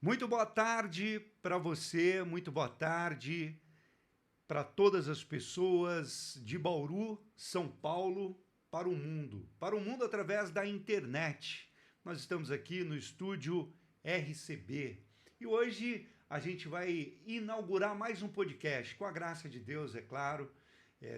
Muito boa tarde para você, muito boa tarde para todas as pessoas de Bauru, São Paulo, para o mundo através da internet. Nós estamos aqui no estúdio RCB e hoje a gente vai inaugurar mais um podcast, com a graça de Deus, é claro.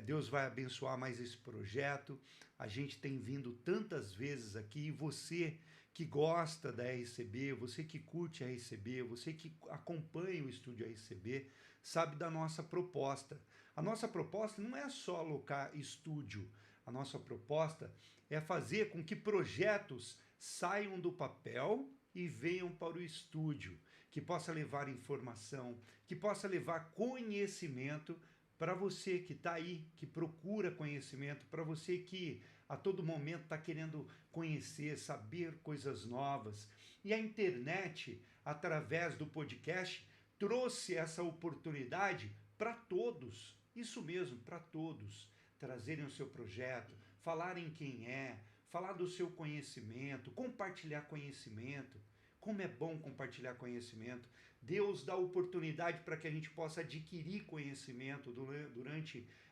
Deus vai abençoar mais esse projeto. A gente tem vindo tantas vezes aqui e você que gosta da RCB, você que curte a RCB, você que acompanha o estúdio RCB, sabe da nossa proposta. A nossa proposta não é só alocar estúdio, a nossa proposta é fazer com que projetos saiam do papel e venham para o estúdio, que possa levar informação, que possa levar conhecimento para você que está aí, que procura conhecimento, para você que a todo momento está querendo conhecer, saber coisas novas. E a internet, através do podcast, trouxe essa oportunidade para todos, isso mesmo, para todos, trazerem o seu projeto, falarem quem é, falar do seu conhecimento, compartilhar conhecimento. Como é bom compartilhar conhecimento. Deus dá oportunidade para que a gente possa adquirir conhecimento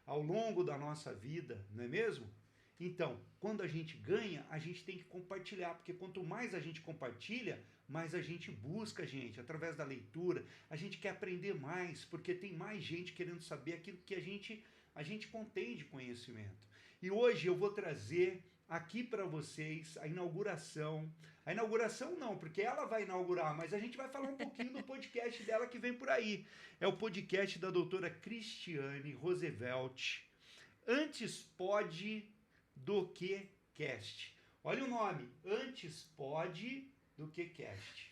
ao longo da nossa vida, não é mesmo? Então, quando a gente ganha, a gente tem que compartilhar, porque quanto mais a gente compartilha, mais a gente busca, gente, através da leitura. A gente quer aprender mais, porque tem mais gente querendo saber aquilo que a gente contém de conhecimento. E hoje eu vou trazer aqui para vocês a inauguração. A inauguração não, porque ela vai inaugurar, mas a gente vai falar um pouquinho do podcast dela que vem por aí. É o podcast da doutora Cristiane Roosevelt. Antes pode do que cast. Olha o nome, antes pode do que cast.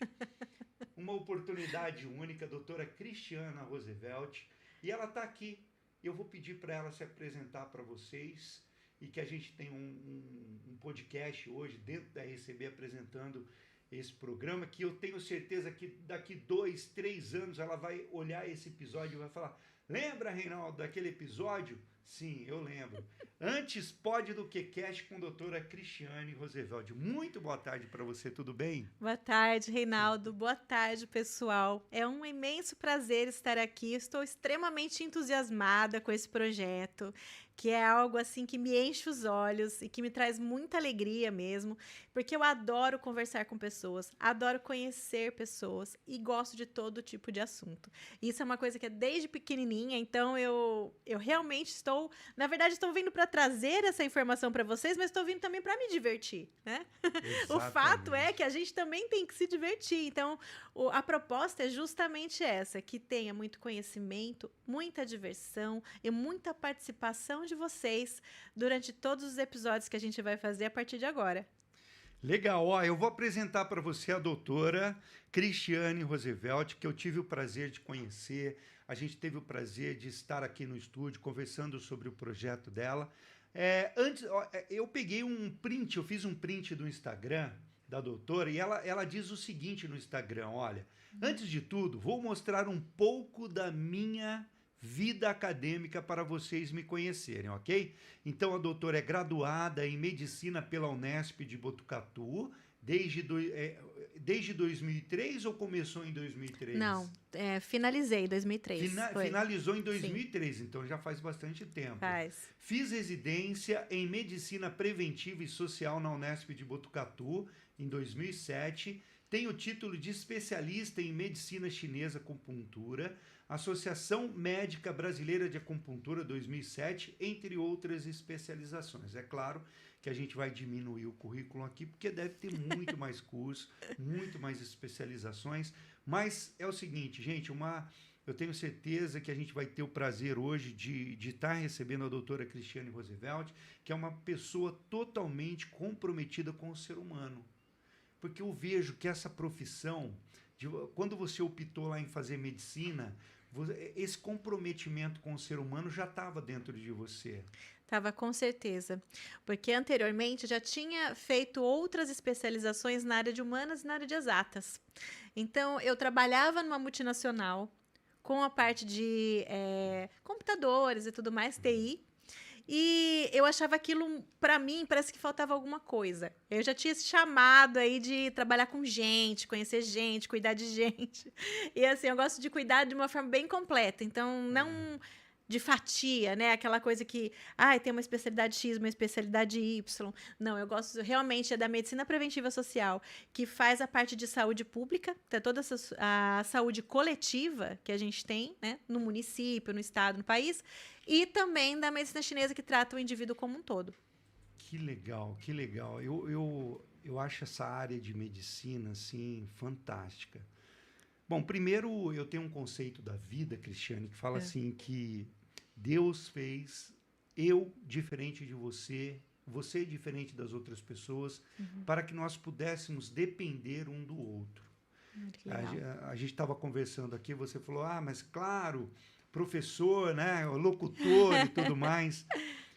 Uma oportunidade única, doutora Cristiana Roosevelt. E ela está aqui. Eu vou pedir para ela se apresentar para vocês. E que a gente tem um podcast hoje dentro da RCB apresentando esse programa, que eu tenho certeza que daqui 2, 3 anos ela vai olhar esse episódio e vai falar: lembra, Reinaldo, daquele episódio? Sim, eu lembro. Antes pode do que cast com a doutora Cristiane Roosevelt. Muito boa tarde para você, tudo bem? Boa tarde, Reinaldo. Boa tarde, pessoal. É um imenso prazer estar aqui. Estou extremamente entusiasmada com esse projeto, que é algo assim que me enche os olhos e que me traz muita alegria mesmo, porque eu adoro conversar com pessoas, adoro conhecer pessoas e gosto de todo tipo de assunto. Isso é uma coisa que é desde pequenininha, então eu realmente estou, na verdade, estou vindo para trazer essa informação para vocês, mas estou vindo também para me divertir, né? O fato é que a gente também tem que se divertir. Então, a proposta é justamente essa, que tenha muito conhecimento, muita diversão e muita participação de vocês durante todos os episódios que a gente vai fazer a partir de agora. Legal, ó, eu vou apresentar para você a doutora Cristiane Roosevelt, que eu tive o prazer de conhecer. A gente teve o prazer de estar aqui no estúdio conversando sobre o projeto dela. Antes, ó, eu peguei um print, eu fiz um print do Instagram da doutora e ela diz o seguinte no Instagram: olha, antes de tudo, vou mostrar um pouco da minha vida acadêmica para vocês me conhecerem, ok? Então a doutora é graduada em medicina pela Unesp de Botucatu desde 2003 ou começou em 2003? Não, finalizei em 2003. Finalizou em 2003, sim. Então já faz bastante tempo. Faz. Fiz residência em medicina preventiva e social na Unesp de Botucatu em 2007. Tenho título de especialista em medicina chinesa acupuntura, Associação Médica Brasileira de Acupuntura 2007, entre outras especializações. É claro que a gente vai diminuir o currículo aqui, porque deve ter muito mais curso, muito mais especializações, mas é o seguinte, gente, eu tenho certeza que a gente vai ter o prazer hoje de estar recebendo a doutora Cristiane Roosevelt, que é uma pessoa totalmente comprometida com o ser humano. Porque eu vejo que essa profissão, quando você optou lá em fazer medicina, esse comprometimento com o ser humano já estava dentro de você. Estava com certeza, porque anteriormente já tinha feito outras especializações na área de humanas e na área de exatas. Então, eu trabalhava numa multinacional com a parte de computadores e tudo mais, TI, E eu achava aquilo, para mim, parece que faltava alguma coisa. Eu já tinha esse chamado aí de trabalhar com gente, conhecer gente, cuidar de gente. E assim, eu gosto de cuidar de uma forma bem completa. Então, não de fatia, né? Aquela coisa que, tem uma especialidade X, uma especialidade Y. Não, eu gosto realmente da medicina preventiva social, que faz a parte de saúde pública, toda a saúde coletiva que a gente tem, né? No município, no estado, no país, e também da medicina chinesa que trata o indivíduo como um todo. Que legal, que legal. Eu acho essa área de medicina, assim, fantástica. Bom, primeiro eu tenho um conceito da vida, Cristiane, que fala assim que Deus fez eu diferente de você, você diferente das outras pessoas, para que nós pudéssemos depender um do outro. Que legal. A gente estava conversando aqui, você falou, mas claro, professor, né, locutor e tudo mais.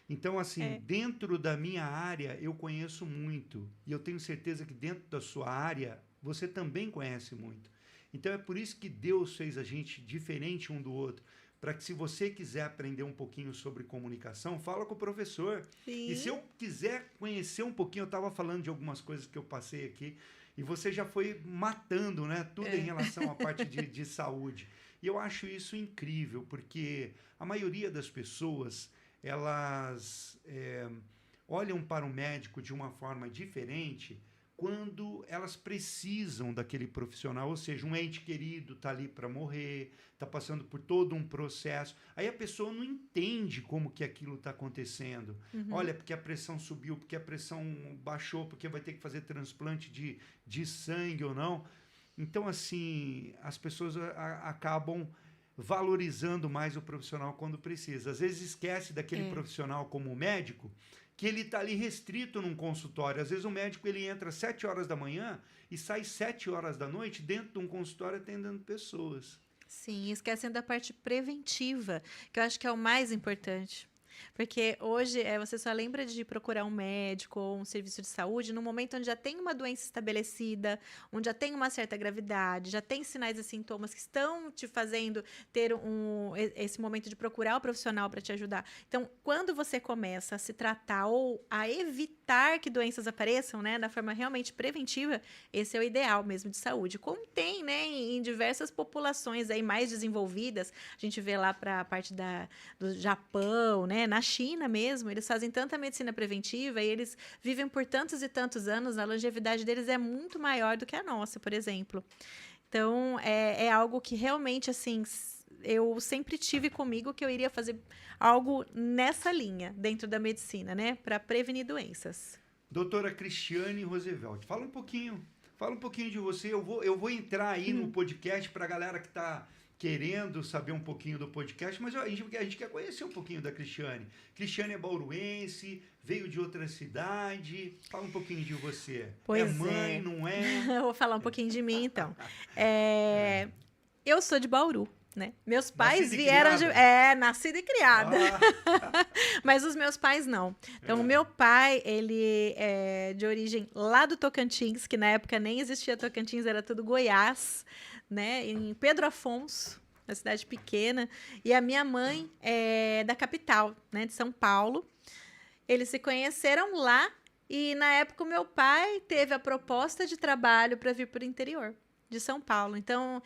Então, assim, dentro da minha área, eu conheço muito. E eu tenho certeza que dentro da sua área, você também conhece muito. Então, é por isso que Deus fez a gente diferente um do outro. Para que, se você quiser aprender um pouquinho sobre comunicação, fala com o professor. Sim. E se eu quiser conhecer um pouquinho, eu estava falando de algumas coisas que eu passei aqui, e você já foi matando, né, tudo em relação à parte de saúde. E eu acho isso incrível, porque a maioria das pessoas, elas olham para o médico de uma forma diferente quando elas precisam daquele profissional, ou seja, um ente querido está ali para morrer, está passando por todo um processo, aí a pessoa não entende como que aquilo está acontecendo. Olha, porque a pressão subiu, porque a pressão baixou, porque vai ter que fazer transplante de sangue ou não. Então, assim, as pessoas acabam valorizando mais o profissional quando precisa. Às vezes esquece daquele profissional como médico, que ele está ali restrito num consultório. Às vezes o médico ele entra às 7 horas da manhã e sai 7 horas da noite dentro de um consultório atendendo pessoas. Sim, esquecem da parte preventiva, que eu acho que é o mais importante. Porque hoje você só lembra de procurar um médico ou um serviço de saúde no momento onde já tem uma doença estabelecida, onde já tem uma certa gravidade, já tem sinais e sintomas que estão te fazendo ter esse momento de procurar o profissional para te ajudar. Então, quando você começa a se tratar ou a evitar que doenças apareçam, né, da forma realmente preventiva, esse é o ideal mesmo de saúde. Como tem, né, em diversas populações aí mais desenvolvidas, a gente vê lá para a parte do Japão, né, na China mesmo, eles fazem tanta medicina preventiva e eles vivem por tantos e tantos anos, a longevidade deles é muito maior do que a nossa, por exemplo. Então, é algo que realmente, assim, eu sempre tive comigo que eu iria fazer algo nessa linha, dentro da medicina, né, para prevenir doenças. Doutora Cristiane Roosevelt, fala um pouquinho de você. Eu vou entrar aí no podcast para a galera que está querendo saber um pouquinho do podcast, mas a gente quer conhecer um pouquinho da Cristiane. Cristiane é bauruense, veio de outra cidade. Fala um pouquinho de você. Pois mãe, não é? Eu vou falar um pouquinho de mim, então. Eu sou de Bauru, né? Meus pais vieram de... nascida e criada. Mas os meus pais não. Então, o meu pai, ele é de origem lá do Tocantins, que na época nem existia Tocantins, era tudo Goiás, né? Em Pedro Afonso, uma cidade pequena. E a minha mãe é da capital, né? De São Paulo. Eles se conheceram lá e, na época, o meu pai teve a proposta de trabalho para vir para o interior de São Paulo. Então,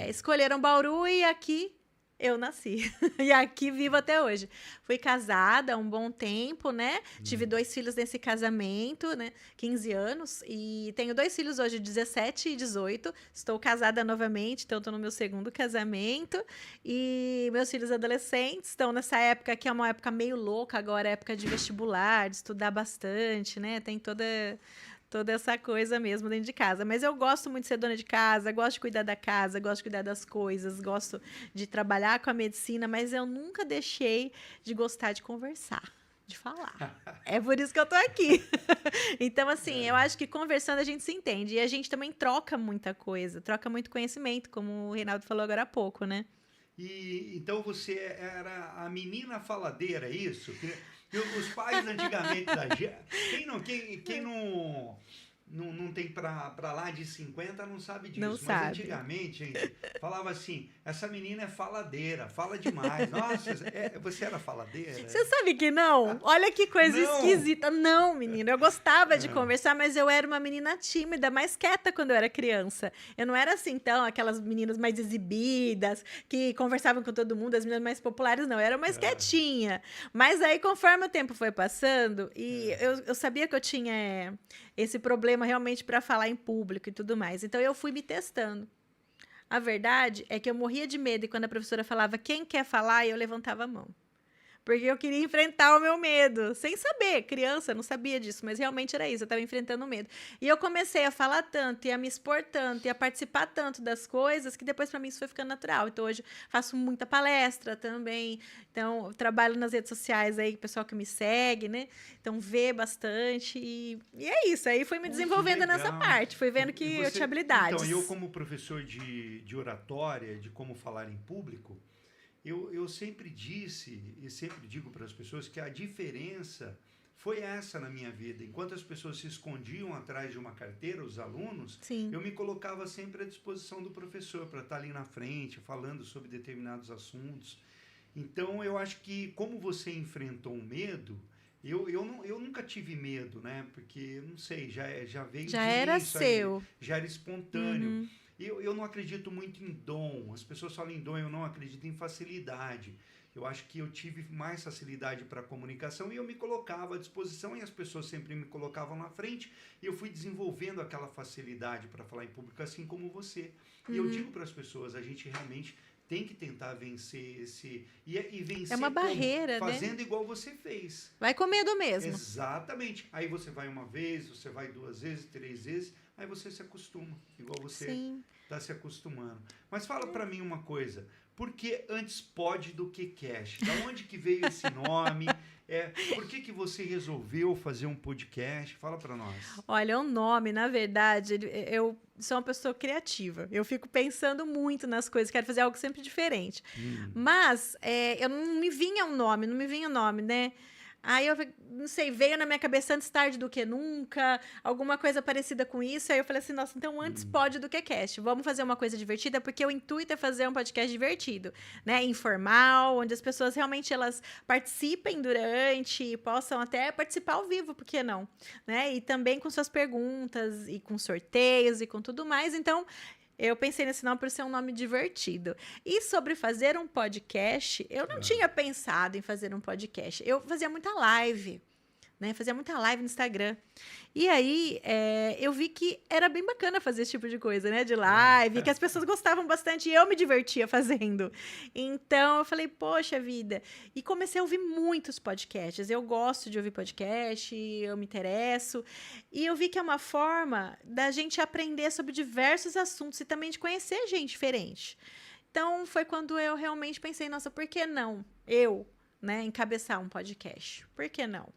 escolheram Bauru e aqui eu nasci. E aqui vivo até hoje. Fui casada há um bom tempo, né? Tive 2 filhos nesse casamento, né? 15 anos. E tenho 2 filhos hoje, 17 e 18. Estou casada novamente, então estou no meu segundo casamento. E meus filhos adolescentes estão nessa época que é uma época meio louca agora, época de vestibular, de estudar bastante, né? Tem toda essa coisa mesmo dentro de casa. Mas eu gosto muito de ser dona de casa, gosto de cuidar da casa, gosto de cuidar das coisas, gosto de trabalhar com a medicina, mas eu nunca deixei de gostar de conversar, de falar. É por isso que eu tô aqui. Então, assim, eu acho que conversando a gente se entende. E a gente também troca muita coisa, troca muito conhecimento, como o Reinaldo falou agora há pouco, né? E então você era a menina faladeira, é isso? Os pais antigamente da gente. não tem para lá de 50, não sabe disso. Não Mas sabe. antigamente, gente, falava assim, essa menina é faladeira, fala demais. Nossa, você era faladeira? Você sabe que não? Olha que coisa Não. esquisita. Não, menina, eu gostava de É. conversar, mas eu era uma menina tímida, mais quieta quando eu era criança. Eu não era assim, então, aquelas meninas mais exibidas, que conversavam com todo mundo, as meninas mais populares, não. Eu era mais quietinha. Mas aí, conforme o tempo foi passando, e eu sabia que eu tinha esse problema realmente para falar em público e tudo mais. Então, eu fui me testando. A verdade é que eu morria de medo e quando a professora falava quem quer falar, eu levantava a mão. Porque eu queria enfrentar o meu medo, sem saber, criança, não sabia disso, mas realmente era isso, eu estava enfrentando o medo. E eu comecei a falar tanto, e a me expor tanto, e a participar tanto das coisas, que depois para mim isso foi ficando natural. Então hoje faço muita palestra também, então trabalho nas redes sociais aí, o pessoal que me segue, né? Então vê bastante, e é isso, aí fui me desenvolvendo nessa parte, fui vendo que eu tinha habilidades. Então, eu como professor de oratória, de como falar em público, eu sempre disse e sempre digo para as pessoas que a diferença foi essa na minha vida. Enquanto as pessoas se escondiam atrás de uma carteira, os alunos, Sim. eu me colocava sempre à disposição do professor para estar ali na frente, falando sobre determinados assuntos. Então, eu acho que como você enfrentou o medo, eu nunca tive medo, né? Porque, não sei, já veio Já de era mim, isso aí, seu. já era espontâneo. Uhum. Eu não acredito muito em dom. As pessoas falam em dom, eu não acredito em facilidade. Eu acho que eu tive mais facilidade para a comunicação e eu me colocava à disposição e as pessoas sempre me colocavam na frente e eu fui desenvolvendo aquela facilidade para falar em público, assim como você. E eu digo para as pessoas, a gente realmente tem que tentar vencer esse... E vencer É uma barreira, como? né? Fazendo igual você fez. Vai com medo mesmo. Exatamente. Aí você vai uma vez, você vai 2 vezes, 3 vezes, aí você se acostuma, igual você está se acostumando. Mas fala para mim uma coisa, por que antes pode do que cash? Da onde que veio esse nome? Por que você resolveu fazer um podcast? Fala para nós. Olha, o nome, na verdade, eu sou uma pessoa criativa. Eu fico pensando muito nas coisas, quero fazer algo sempre diferente. Mas eu não me vinha um nome, né? Aí eu não sei, veio na minha cabeça antes tarde do que nunca, alguma coisa parecida com isso. Aí eu falei assim, nossa, então antes pode do que cast. Vamos fazer uma coisa divertida, porque o intuito é fazer um podcast divertido, né? Informal, onde as pessoas realmente elas participem durante, possam até participar ao vivo, por que não? Né? E também com suas perguntas, e com sorteios, e com tudo mais. Então, eu pensei nesse nome por ser um nome divertido. E sobre fazer um podcast, eu não tinha pensado em fazer um podcast. Eu fazia muita live, né? Fazia muita live no Instagram. E aí, eu vi que era bem bacana fazer esse tipo de coisa, né? De live, que as pessoas gostavam bastante e eu me divertia fazendo. Então, eu falei, poxa vida. E comecei a ouvir muitos podcasts. Eu gosto de ouvir podcast, eu me interesso. E eu vi que é uma forma da gente aprender sobre diversos assuntos e também de conhecer gente diferente. Então, foi quando eu realmente pensei, nossa, por que não eu, né, encabeçar um podcast? Por que não?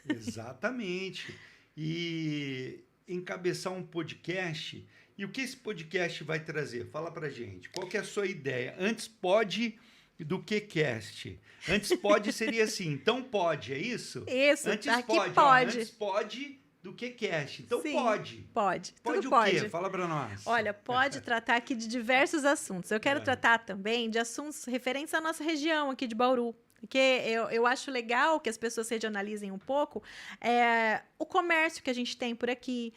Exatamente. E encabeçar um podcast. E o que esse podcast vai trazer? Fala pra gente. Qual que é a sua ideia? Antes pode do que cast. Antes pode seria assim, então pode, é isso? Isso, antes aqui pode. pode. Antes pode do que cast. Então Sim, pode. Pode. Pode Tudo o pode. quê? Fala pra nós. Olha, pode tratar aqui de diversos assuntos. Eu quero tratar também de assuntos referentes à nossa região aqui de Bauru. Porque eu acho legal que as pessoas regionalizem um pouco o comércio que a gente tem por aqui,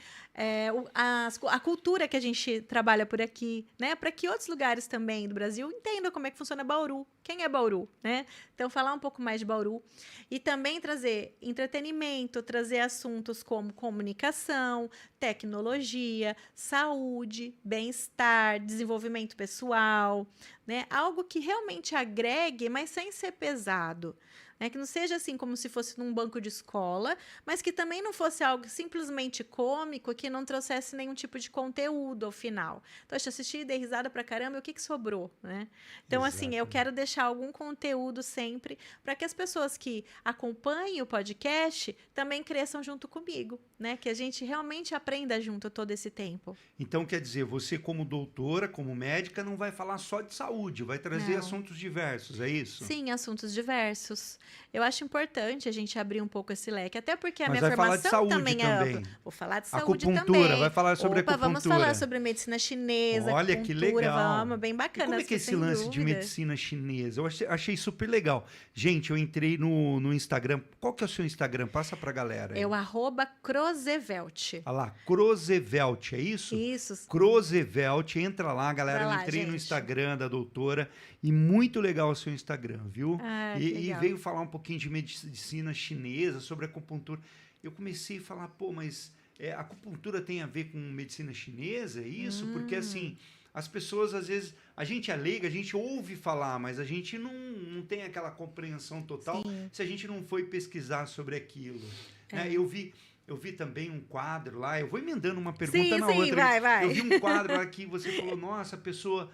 a cultura que a gente trabalha por aqui, né? Para que outros lugares também do Brasil entendam como é que funciona Bauru. Quem é Bauru, né? Então, falar um pouco mais de Bauru. E também trazer entretenimento, trazer assuntos como comunicação, tecnologia, saúde, bem-estar, desenvolvimento pessoal, né? Algo que realmente agregue, mas sem ser pesado. Né? Que não seja assim como se fosse num banco de escola, mas que também não fosse algo simplesmente cômico, que não trouxesse nenhum tipo de conteúdo ao final. Então, eu assisti, dei risada pra caramba, e o que sobrou? Né? Então, assim, eu quero deixar algum conteúdo sempre para que as pessoas que acompanhem o podcast também cresçam junto comigo, né? Que a gente realmente aprenda junto todo esse tempo. Então, quer dizer, você como doutora, como médica, não vai falar só de saúde, vai trazer assuntos diversos, é isso? Sim, assuntos diversos. eu acho importante a gente abrir um pouco esse leque, até porque a Mas minha vai falar de formação saúde também é também. ampla. Vou falar de saúde Acupuntura, também. vai falar sobre Opa, vamos acupuntura. falar sobre medicina chinesa, Olha que acupuntura, legal. vamos, bem E bacana, como é que é esse sem lance de dúvida. medicina chinesa? Eu achei super legal. Gente, eu entrei no Instagram. Qual que é o seu Instagram? Passa pra galera aí. É o @Crozevelt. Olha lá, Crozevelt, é isso? Isso. Crozevelt, entra lá, galera. Vai Eu lá, entrei no gente. Instagram da doutora e muito legal o seu Instagram, viu? Ah, que E legal. veio falar um pouquinho de medicina chinesa, sobre acupuntura. Eu comecei a falar, pô, mas acupuntura tem a ver com medicina chinesa? É isso? Porque assim, as pessoas às vezes, a gente é leiga, a gente ouve falar, mas a gente não tem aquela compreensão total se a gente não foi pesquisar sobre aquilo. Né? Eu vi também um quadro lá, eu vou emendando uma pergunta na outra. Vai. Eu vi um quadro lá que você falou, nossa, a pessoa,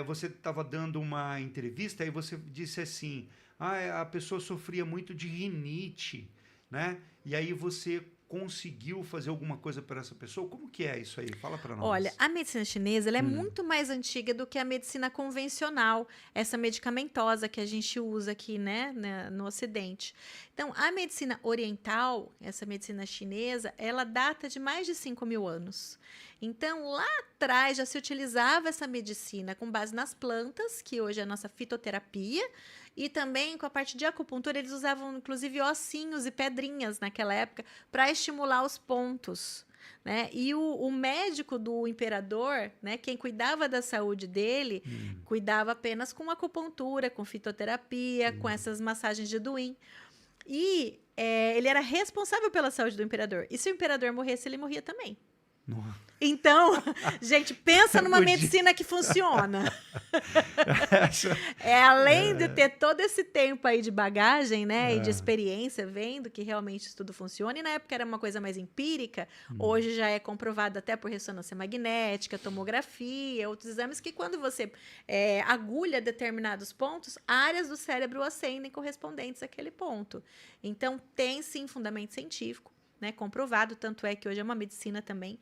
você estava dando uma entrevista, aí você disse assim, a pessoa sofria muito de rinite, né? E aí você conseguiu fazer alguma coisa para essa pessoa? Como que é isso aí? Fala para nós. Olha, a medicina chinesa ela é muito mais antiga do que a medicina convencional, essa medicamentosa que a gente usa aqui, né, no Ocidente. Então, a medicina oriental, essa medicina chinesa, ela data de mais de 5.000 anos. Então, lá atrás já se utilizava essa medicina com base nas plantas, que hoje é a nossa fitoterapia, e também com a parte de acupuntura, eles usavam inclusive ossinhos e pedrinhas naquela época para estimular os pontos. Né? E o médico do imperador, né, quem cuidava da saúde dele, cuidava apenas com acupuntura, com fitoterapia, com essas massagens de Duin. E ele era responsável pela saúde do imperador. E se o imperador morresse, ele morria também. Nossa. Então, gente, pensa numa medicina que funciona. Além de ter todo esse tempo aí de bagagem, né, e de experiência, vendo que realmente isso tudo funciona, e na época era uma coisa mais empírica, hoje já é comprovado até por ressonância magnética, tomografia, outros exames, que quando você agulha determinados pontos, áreas do cérebro acendem correspondentes àquele ponto. Então, tem sim fundamento científico, né, comprovado, tanto é que hoje é uma medicina também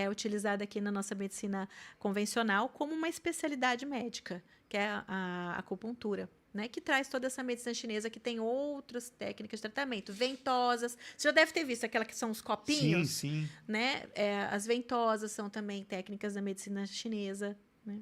utilizada aqui na nossa medicina convencional como uma especialidade médica, que é a acupuntura, né, que traz toda essa medicina chinesa que tem outras técnicas de tratamento, ventosas. Você já deve ter visto aquela que são os copinhos, sim. Né? As ventosas são também técnicas da medicina chinesa, né?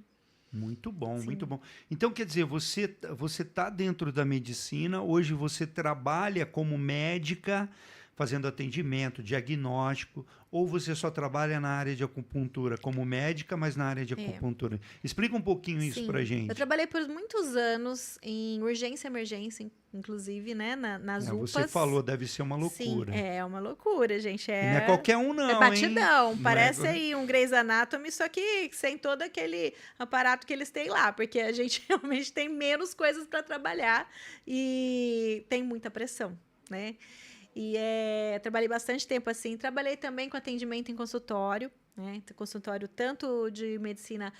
Muito bom, Sim. muito bom. Então, quer dizer, você está dentro da medicina, hoje você trabalha como médica, fazendo atendimento, diagnóstico, ou você só trabalha na área de acupuntura como médica, mas na área de acupuntura? Explica um pouquinho isso pra gente. Eu trabalhei por muitos anos em urgência e emergência, inclusive, né, nas UPAs. Você falou, deve ser uma loucura. Sim, é uma loucura, gente. E não é qualquer um, não, é batidão. hein? Parece aí um Grey's Anatomy, só que sem todo aquele aparato que eles têm lá, porque a gente realmente tem menos coisas para trabalhar e tem muita pressão, né? E trabalhei bastante tempo assim. Trabalhei também com atendimento em consultório, né? Consultório tanto de medicina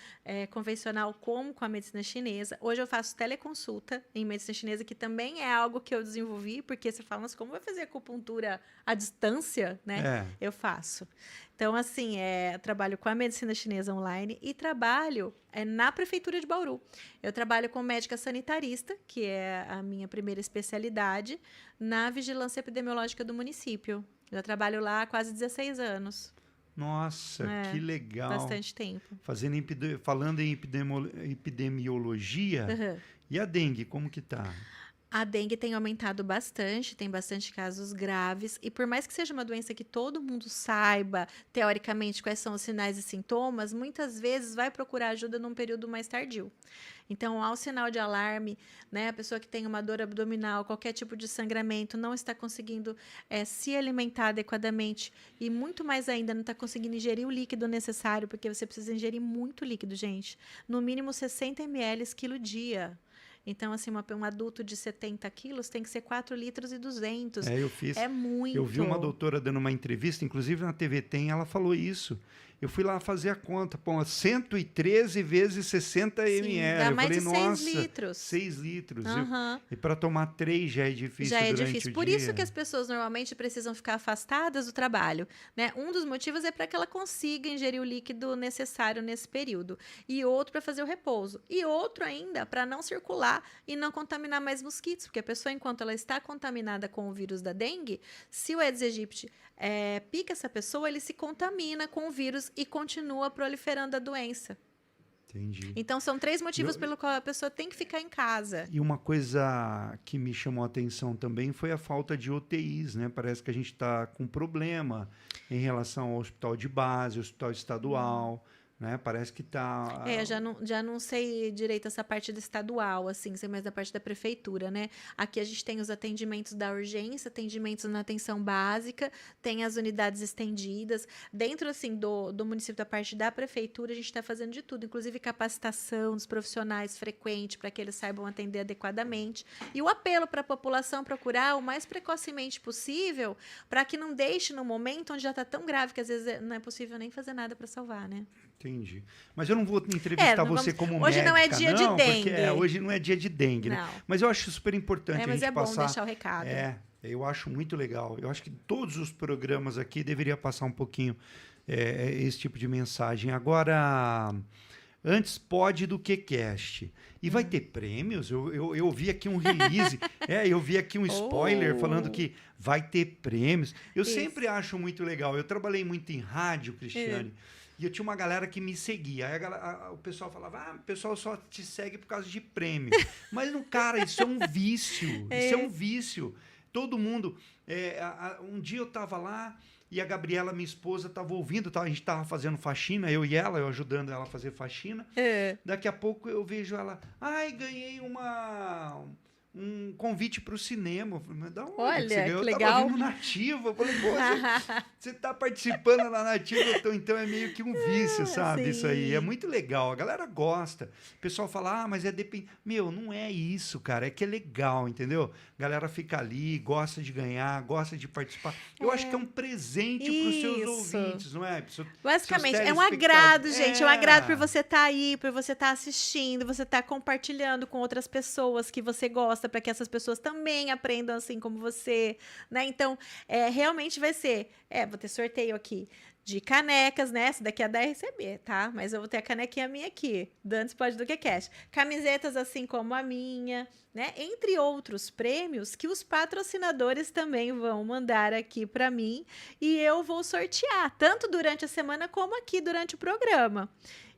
convencional como com a medicina chinesa. Hoje eu faço teleconsulta em medicina chinesa, que também é algo que eu desenvolvi, porque você fala, mas como vai fazer acupuntura à distância, né? Eu faço. Então, assim, trabalho com a medicina chinesa online e trabalho na Prefeitura de Bauru. Eu trabalho como médica sanitarista, que é a minha primeira especialidade, na vigilância epidemiológica do município. Já trabalho lá há quase 16 anos. Nossa, que legal. Bastante tempo. Falando em epidemiologia, e a dengue, como que tá? A dengue tem aumentado bastante, tem bastante casos graves, e por mais que seja uma doença que todo mundo saiba, teoricamente, quais são os sinais e sintomas, muitas vezes vai procurar ajuda num período mais tardio. Então, há um sinal de alarme, né? A pessoa que tem uma dor abdominal, qualquer tipo de sangramento, não está conseguindo se alimentar adequadamente e, muito mais ainda, não está conseguindo ingerir o líquido necessário, porque você precisa ingerir muito líquido, gente. No mínimo 60 ml quilo dia. Então, assim, um adulto de 70 quilos tem que ser 4,2 litros. Eu fiz. É muito. Eu vi uma doutora dando uma entrevista, inclusive na TV Tem, ela falou isso. Eu fui lá fazer a conta, pô, 113 vezes 60 Sim, ml. dá Eu mais falei, de nossa, 6 litros. 6 litros. Aham. E para tomar 3 já é difícil Já é durante difícil. o Por isso que dia. as pessoas normalmente precisam ficar afastadas do trabalho, né? Um dos motivos é para que ela consiga ingerir o líquido necessário nesse período. E outro para fazer o repouso. E outro ainda para não circular e não contaminar mais mosquitos. Porque a pessoa, enquanto ela está contaminada com o vírus da dengue, se o Aedes aegypti pica essa pessoa, ele se contamina com o vírus e continua proliferando a doença. Entendi. Então, são 3 motivos pelo qual a pessoa tem que ficar em casa. E uma coisa que me chamou a atenção também foi a falta de UTIs, né? Parece que a gente está com problema em relação ao hospital de base, hospital estadual, né? Parece que está... Já não sei direito essa parte do estadual, assim, sei mais da parte da prefeitura, né? Aqui a gente tem os atendimentos da urgência, atendimentos na atenção básica, tem as unidades estendidas. Dentro, assim, do município, da parte da prefeitura, a gente está fazendo de tudo, inclusive capacitação dos profissionais frequente para que eles saibam atender adequadamente. E o apelo para a população procurar o mais precocemente possível, para que não deixe no momento onde já está tão grave que às vezes não é possível nem fazer nada para salvar, né? Entendi. Mas eu não vou entrevistar você como médica, hoje não é dia de dengue. Porque hoje não é dia de dengue, né? Não. Mas eu acho super importante a mas gente passar... bom deixar o recado. Eu acho muito legal. Eu acho que todos os programas aqui deveriam passar um pouquinho esse tipo de mensagem. Agora, antes pode do que cast. E vai ter prêmios? Eu vi aqui um release, eu vi aqui um spoiler falando que vai ter prêmios. Eu sempre acho muito legal. Eu trabalhei muito em rádio, Cristiane. E eu tinha uma galera que me seguia. Aí o pessoal falava, o pessoal só te segue por causa de prêmio. Mas, cara, isso é um vício. Isso é um vício. Todo mundo... um dia eu estava lá e a Gabriela, minha esposa, estava ouvindo. A gente estava fazendo faxina, eu e ela, eu ajudando ela a fazer faxina. Daqui a pouco eu vejo ela... ganhei um convite para o cinema. Eu falei, mas da onde Olha, que você ganhou? que Eu legal. tava vindo Nativa. Eu falei, você tá participando da Nativa, então é meio que um vício, sabe? Sim. Isso aí. É muito legal. A galera gosta. O pessoal fala, mas Meu, não é isso, cara. É que é legal, entendeu? A galera fica ali, gosta de ganhar, gosta de participar. Eu acho que é um presente para os seus ouvintes, não é? Basicamente, é um agrado, gente. É um agrado por você estar aí, por você estar assistindo, você estar compartilhando com outras pessoas que você gosta, para que essas pessoas também aprendam assim como você, né? Então, realmente vai ser... vou ter sorteio aqui de canecas, né? Essa daqui é da RCB, tá? Mas eu vou ter a canequinha minha aqui, do Antes Pode do que Cash. Camisetas assim como a minha, né? Entre outros prêmios que os patrocinadores também vão mandar aqui para mim e eu vou sortear, tanto durante a semana como aqui durante o programa.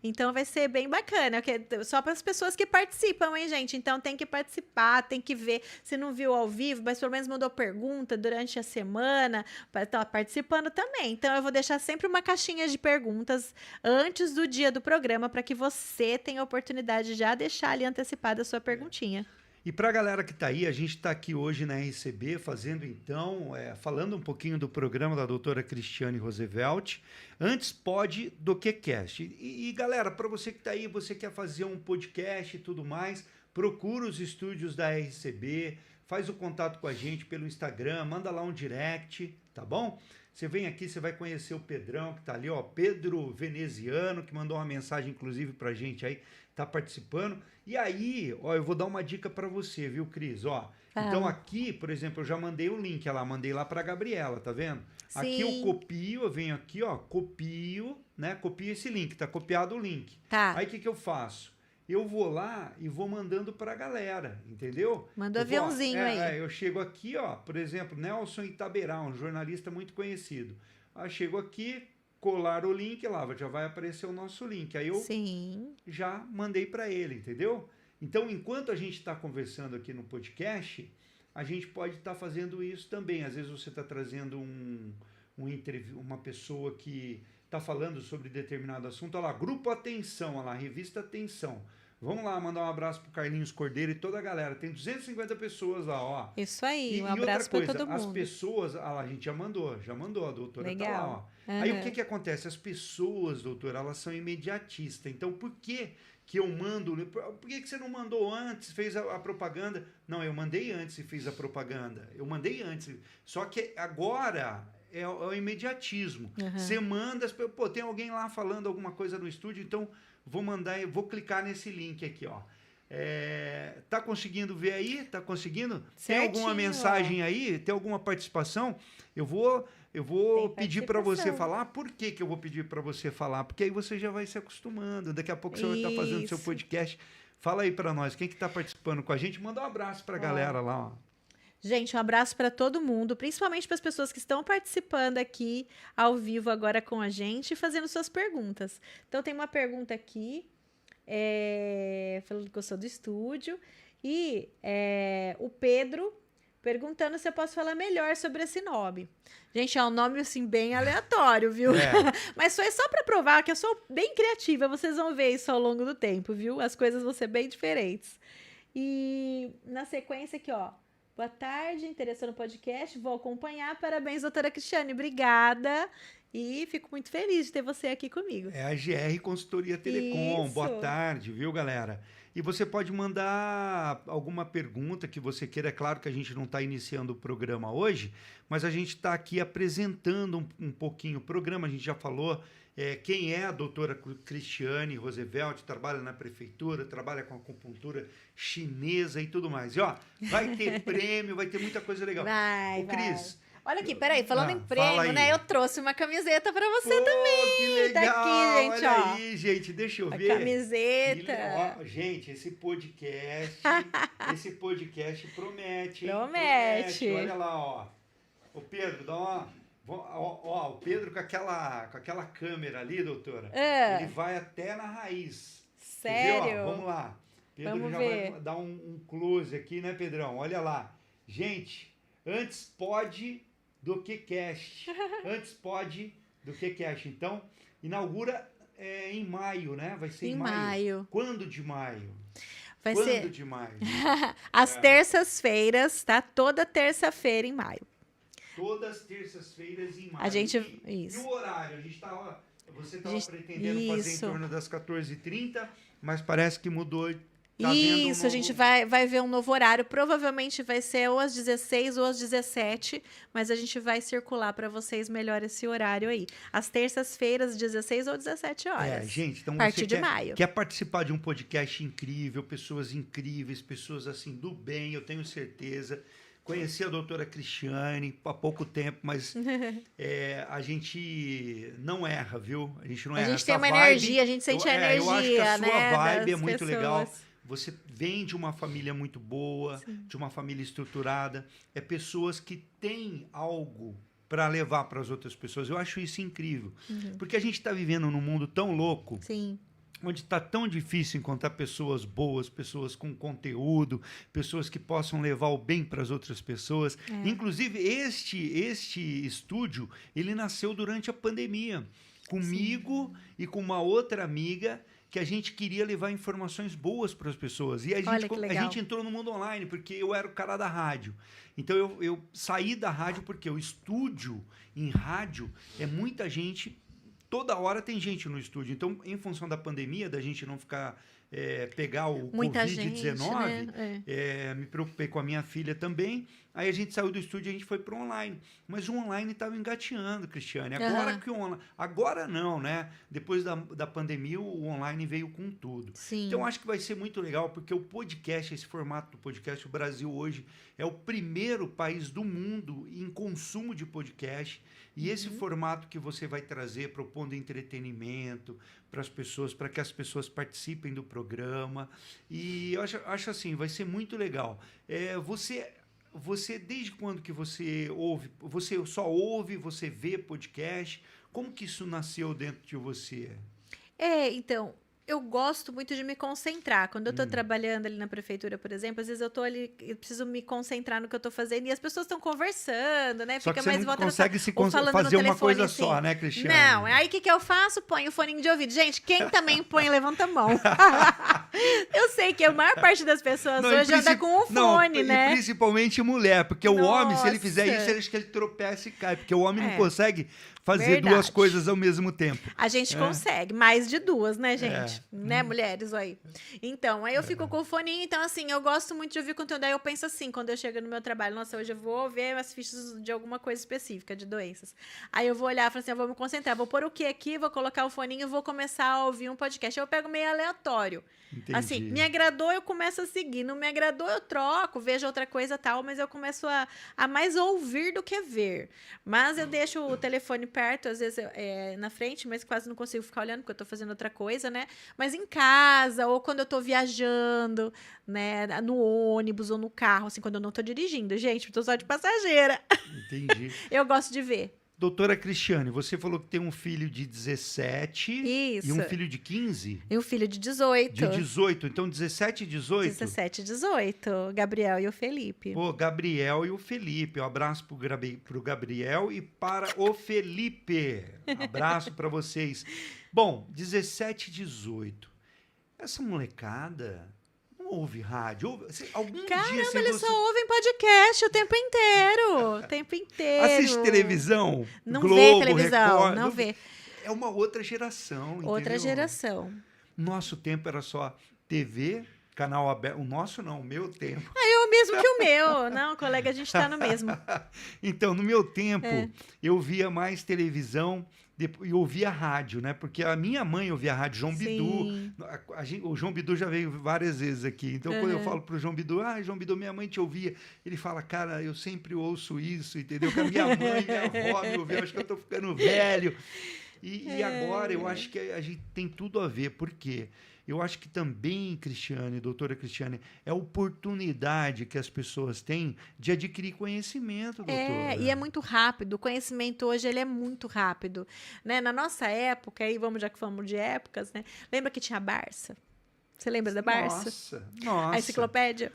Então vai ser bem bacana, só para as pessoas que participam, hein, gente? Então tem que participar, tem que ver. Se não viu ao vivo, mas pelo menos mandou pergunta durante a semana, para estar participando também. Então eu vou deixar sempre uma caixinha de perguntas antes do dia do programa, para que você tenha a oportunidade de já deixar ali antecipada a sua perguntinha. E para a galera que está aí, a gente está aqui hoje na RCB fazendo falando um pouquinho do programa da doutora Cristiane Roosevelt, Antes Pode do que Cast. E galera, para você que está aí, você quer fazer um podcast e tudo mais, procura os estúdios da RCB, faz o contato com a gente pelo Instagram, manda lá um direct, tá bom? Você vem aqui, você vai conhecer o Pedrão, que está ali, Pedro Veneziano, que mandou uma mensagem, inclusive, para a gente aí, tá participando. E aí, eu vou dar uma dica para você, viu, Cris? Então aqui, por exemplo, eu já mandei o link mandei lá para Gabriela, tá vendo? Sim. Aqui eu copio, eu venho aqui, copio, né? Copio esse link, tá copiado o link. Tá. Aí o que eu faço? Eu vou lá e vou mandando pra galera, entendeu? Manda um aviãozinho aí. Eu chego aqui, por exemplo, Nelson Itaberá, um jornalista muito conhecido. Chego aqui, colar o link lá, já vai aparecer o nosso link. Aí eu já mandei para ele, entendeu? Então, enquanto a gente está conversando aqui no podcast, a gente pode estar fazendo isso também. Às vezes você está trazendo uma pessoa que está falando sobre determinado assunto. Olha lá, Grupo Atenção, olha lá, Revista Atenção. Vamos lá, mandar um abraço pro Carlinhos Cordeiro e toda a galera. Tem 250 pessoas lá, Isso aí, um abraço para todo mundo. As pessoas, a gente já mandou, a doutora Legal. tá lá, Aí o que acontece? As pessoas, doutora, elas são imediatistas. Então, por que eu mando? Por que você não mandou antes, fez a propaganda? Não, eu mandei antes e fiz a propaganda. Eu mandei antes. Só que agora é o imediatismo. Uhum. Você manda, pô, tem alguém lá falando alguma coisa no estúdio, então vou clicar nesse link aqui, ó. Tá conseguindo ver aí? Tá conseguindo? Tem alguma mensagem aí? Tem alguma participação? Eu vou pedir para você falar. Por que eu vou pedir para você falar? Porque aí você já vai se acostumando. Daqui a pouco você vai estar fazendo seu podcast. Fala aí para nós, quem que tá participando com a gente? Manda um abraço para a galera lá, ó. Gente, um abraço para todo mundo, principalmente para as pessoas que estão participando aqui ao vivo agora com a gente e fazendo suas perguntas. Então, tem uma pergunta aqui, falando que gostou do estúdio, e o Pedro perguntando se eu posso falar melhor sobre esse nome. Gente, é um nome, assim, bem aleatório, viu? Mas foi só para provar que eu sou bem criativa, vocês vão ver isso ao longo do tempo, viu? As coisas vão ser bem diferentes. E na sequência aqui, ó. Boa tarde, interessou no podcast, vou acompanhar. Parabéns, doutora Cristiane, obrigada. E fico muito feliz de ter você aqui comigo. É a GR Consultoria Telecom. Isso. Boa tarde, viu, galera? E você pode mandar alguma pergunta que você queira. É claro que a gente não está iniciando o programa hoje, mas a gente está aqui apresentando um pouquinho o programa. A gente já falou quem é a doutora Cristiane Roosevelt, trabalha na prefeitura, trabalha com acupuntura chinesa e tudo mais. E ó, vai ter prêmio, vai ter muita coisa legal. Vai, Cris, olha aqui, peraí, falando em prêmio, né? Eu trouxe uma camiseta pra você também. Que legal, tá aqui, gente, olha ó. aí, gente, deixa eu A ver. camiseta. Ó, gente, esse podcast promete, hein? Promete. Olha lá, ó. O Pedro, dá uma... Ó, o Pedro com aquela câmera ali, doutora, ele vai até na raiz. Sério? Quer ver, ó? Vamos lá. Pedro Vamos já ver. vai dar um close aqui, né, Pedrão? Olha lá. Gente, antes pode do que cast. Antes pode do que cast. Então, inaugura em maio, né? Vai ser em maio. Quando de maio? Quando de maio? As terças-feiras, tá? Toda terça-feira em maio. Todas as terças-feiras em maio. A gente... E o horário? Você estava pretendendo fazer em torno das 14h30, mas parece que mudou. Isso, a gente vai ver um novo horário. Provavelmente vai ser ou às 16 ou às 17, mas a gente vai circular para vocês melhor esse horário aí. Às terças-feiras, 16 ou 17 horas. Gente, então a partir de maio. Quer participar de um podcast incrível, pessoas incríveis, pessoas assim do bem, eu tenho certeza. Conheci a doutora Cristiane há pouco tempo, mas a gente não erra, viu? A gente não erra. A gente tem uma energia, a gente sente a energia, eu acho que a sua vibe é muito pessoas. legal. Você vem de uma família muito boa, sim, de uma família estruturada. É pessoas que têm algo para levar para as outras pessoas. Eu acho isso incrível. Porque a gente está vivendo num mundo tão louco. Sim. Onde está tão difícil encontrar pessoas boas, pessoas com conteúdo, pessoas que possam levar o bem para as outras pessoas. Inclusive, este estúdio, ele nasceu durante a pandemia, comigo e com uma outra amiga, que a gente queria levar informações boas para as pessoas. E a gente entrou no mundo online, porque eu era o cara da rádio. Então, eu saí da rádio porque o estúdio em rádio é muita gente... Toda hora tem gente no estúdio. Então, em função da pandemia, da gente não ficar... pegar o Covid-19, né? Me preocupei com a minha filha também. Aí a gente saiu do estúdio e a gente foi para o online. Mas o online estava engateando, Cristiane. Agora que o online... Agora não, né? Depois da pandemia, o online veio com tudo. Sim. Então, acho que vai ser muito legal, porque o podcast, esse formato do podcast, o Brasil hoje é o primeiro país do mundo em consumo de podcast. E esse formato que você vai trazer, propondo entretenimento para as pessoas, para que as pessoas participem do programa. E eu acho assim, vai ser muito legal. Você, desde quando que você ouve? Você só ouve, você vê podcast? Como que isso nasceu dentro de você? Então... Eu gosto muito de me concentrar. Quando eu estou trabalhando ali na prefeitura, por exemplo, às vezes eu estou ali, eu preciso me concentrar no que eu estou fazendo e as pessoas estão conversando, né? Só que você não consegue fazer uma coisa assim. Só, né, Cristiane? Não, aí o que eu faço? Ponho o foninho de ouvido. Gente, quem também põe, levanta a mão. Eu sei que a maior parte das pessoas hoje anda com um fone, né? E principalmente mulher, porque o homem, se ele fizer isso, ele acha que ele tropeça e cai, porque o homem não consegue fazer duas coisas ao mesmo tempo. A gente consegue, mais de duas, né, gente? né, mulheres aí. Então, aí eu fico com o foninho, então assim, eu gosto muito de ouvir conteúdo, aí eu penso assim, quando eu chego no meu trabalho, nossa, hoje eu vou ver as fichas de alguma coisa específica, de doenças. Aí eu vou olhar e falo assim, eu vou me concentrar, vou pôr o que aqui, vou colocar o foninho e vou começar a ouvir um podcast. Eu pego meio aleatório. Entendi. Assim, me agradou, eu começo a seguir. Não me agradou, eu troco, vejo outra coisa tal, mas eu começo a mais ouvir do que ver. Mas eu deixo o telefone perto, às vezes na frente, mas quase não consigo ficar olhando, porque eu tô fazendo outra coisa, né? Mas em casa, ou quando eu tô viajando, né? No ônibus ou no carro, assim, quando eu não tô dirigindo. Gente, eu tô só de passageira. Entendi. Eu gosto de ver. Doutora Cristiane, você falou que tem um filho de 17 Isso. e um filho de 15? E um filho de 18. De 18, então 17 e 18? 17 e 18, Gabriel e o Felipe. Pô, Gabriel e o Felipe. Um abraço pro Gabriel e para o Felipe. Abraço para vocês. Bom, 17 e 18. Essa molecada não ouve rádio? Algum Caramba, dia... eles só ouvem podcast o tempo inteiro. O tempo inteiro. Assiste televisão? Não Globo, vê televisão, Record, não vê. É uma outra geração, Outra entendeu? geração. Nosso tempo era só TV, canal aberto. O nosso não, o meu tempo. É o mesmo que o meu. Não, colega, a gente tá no mesmo. Então, no meu tempo, eu via mais televisão e ouvia rádio, né? Porque a minha mãe ouvia rádio, João Bidu. O João Bidu já veio várias vezes aqui. Então, quando eu falo pro João Bidu, João Bidu, minha mãe te ouvia. Ele fala, cara, eu sempre ouço isso, entendeu? Que a minha mãe, minha avó me ouvia, eu acho que eu tô ficando velho. E agora eu acho que a gente tem tudo a ver. Por quê? Eu acho que também, Cristiane, doutora Cristiane, é a oportunidade que as pessoas têm de adquirir conhecimento, doutora. E é muito rápido. O conhecimento hoje ele é muito rápido. Né? Na nossa época, aí já que falamos de épocas, né? Lembra que tinha a Barça? Você lembra da Barça? Nossa. A enciclopédia?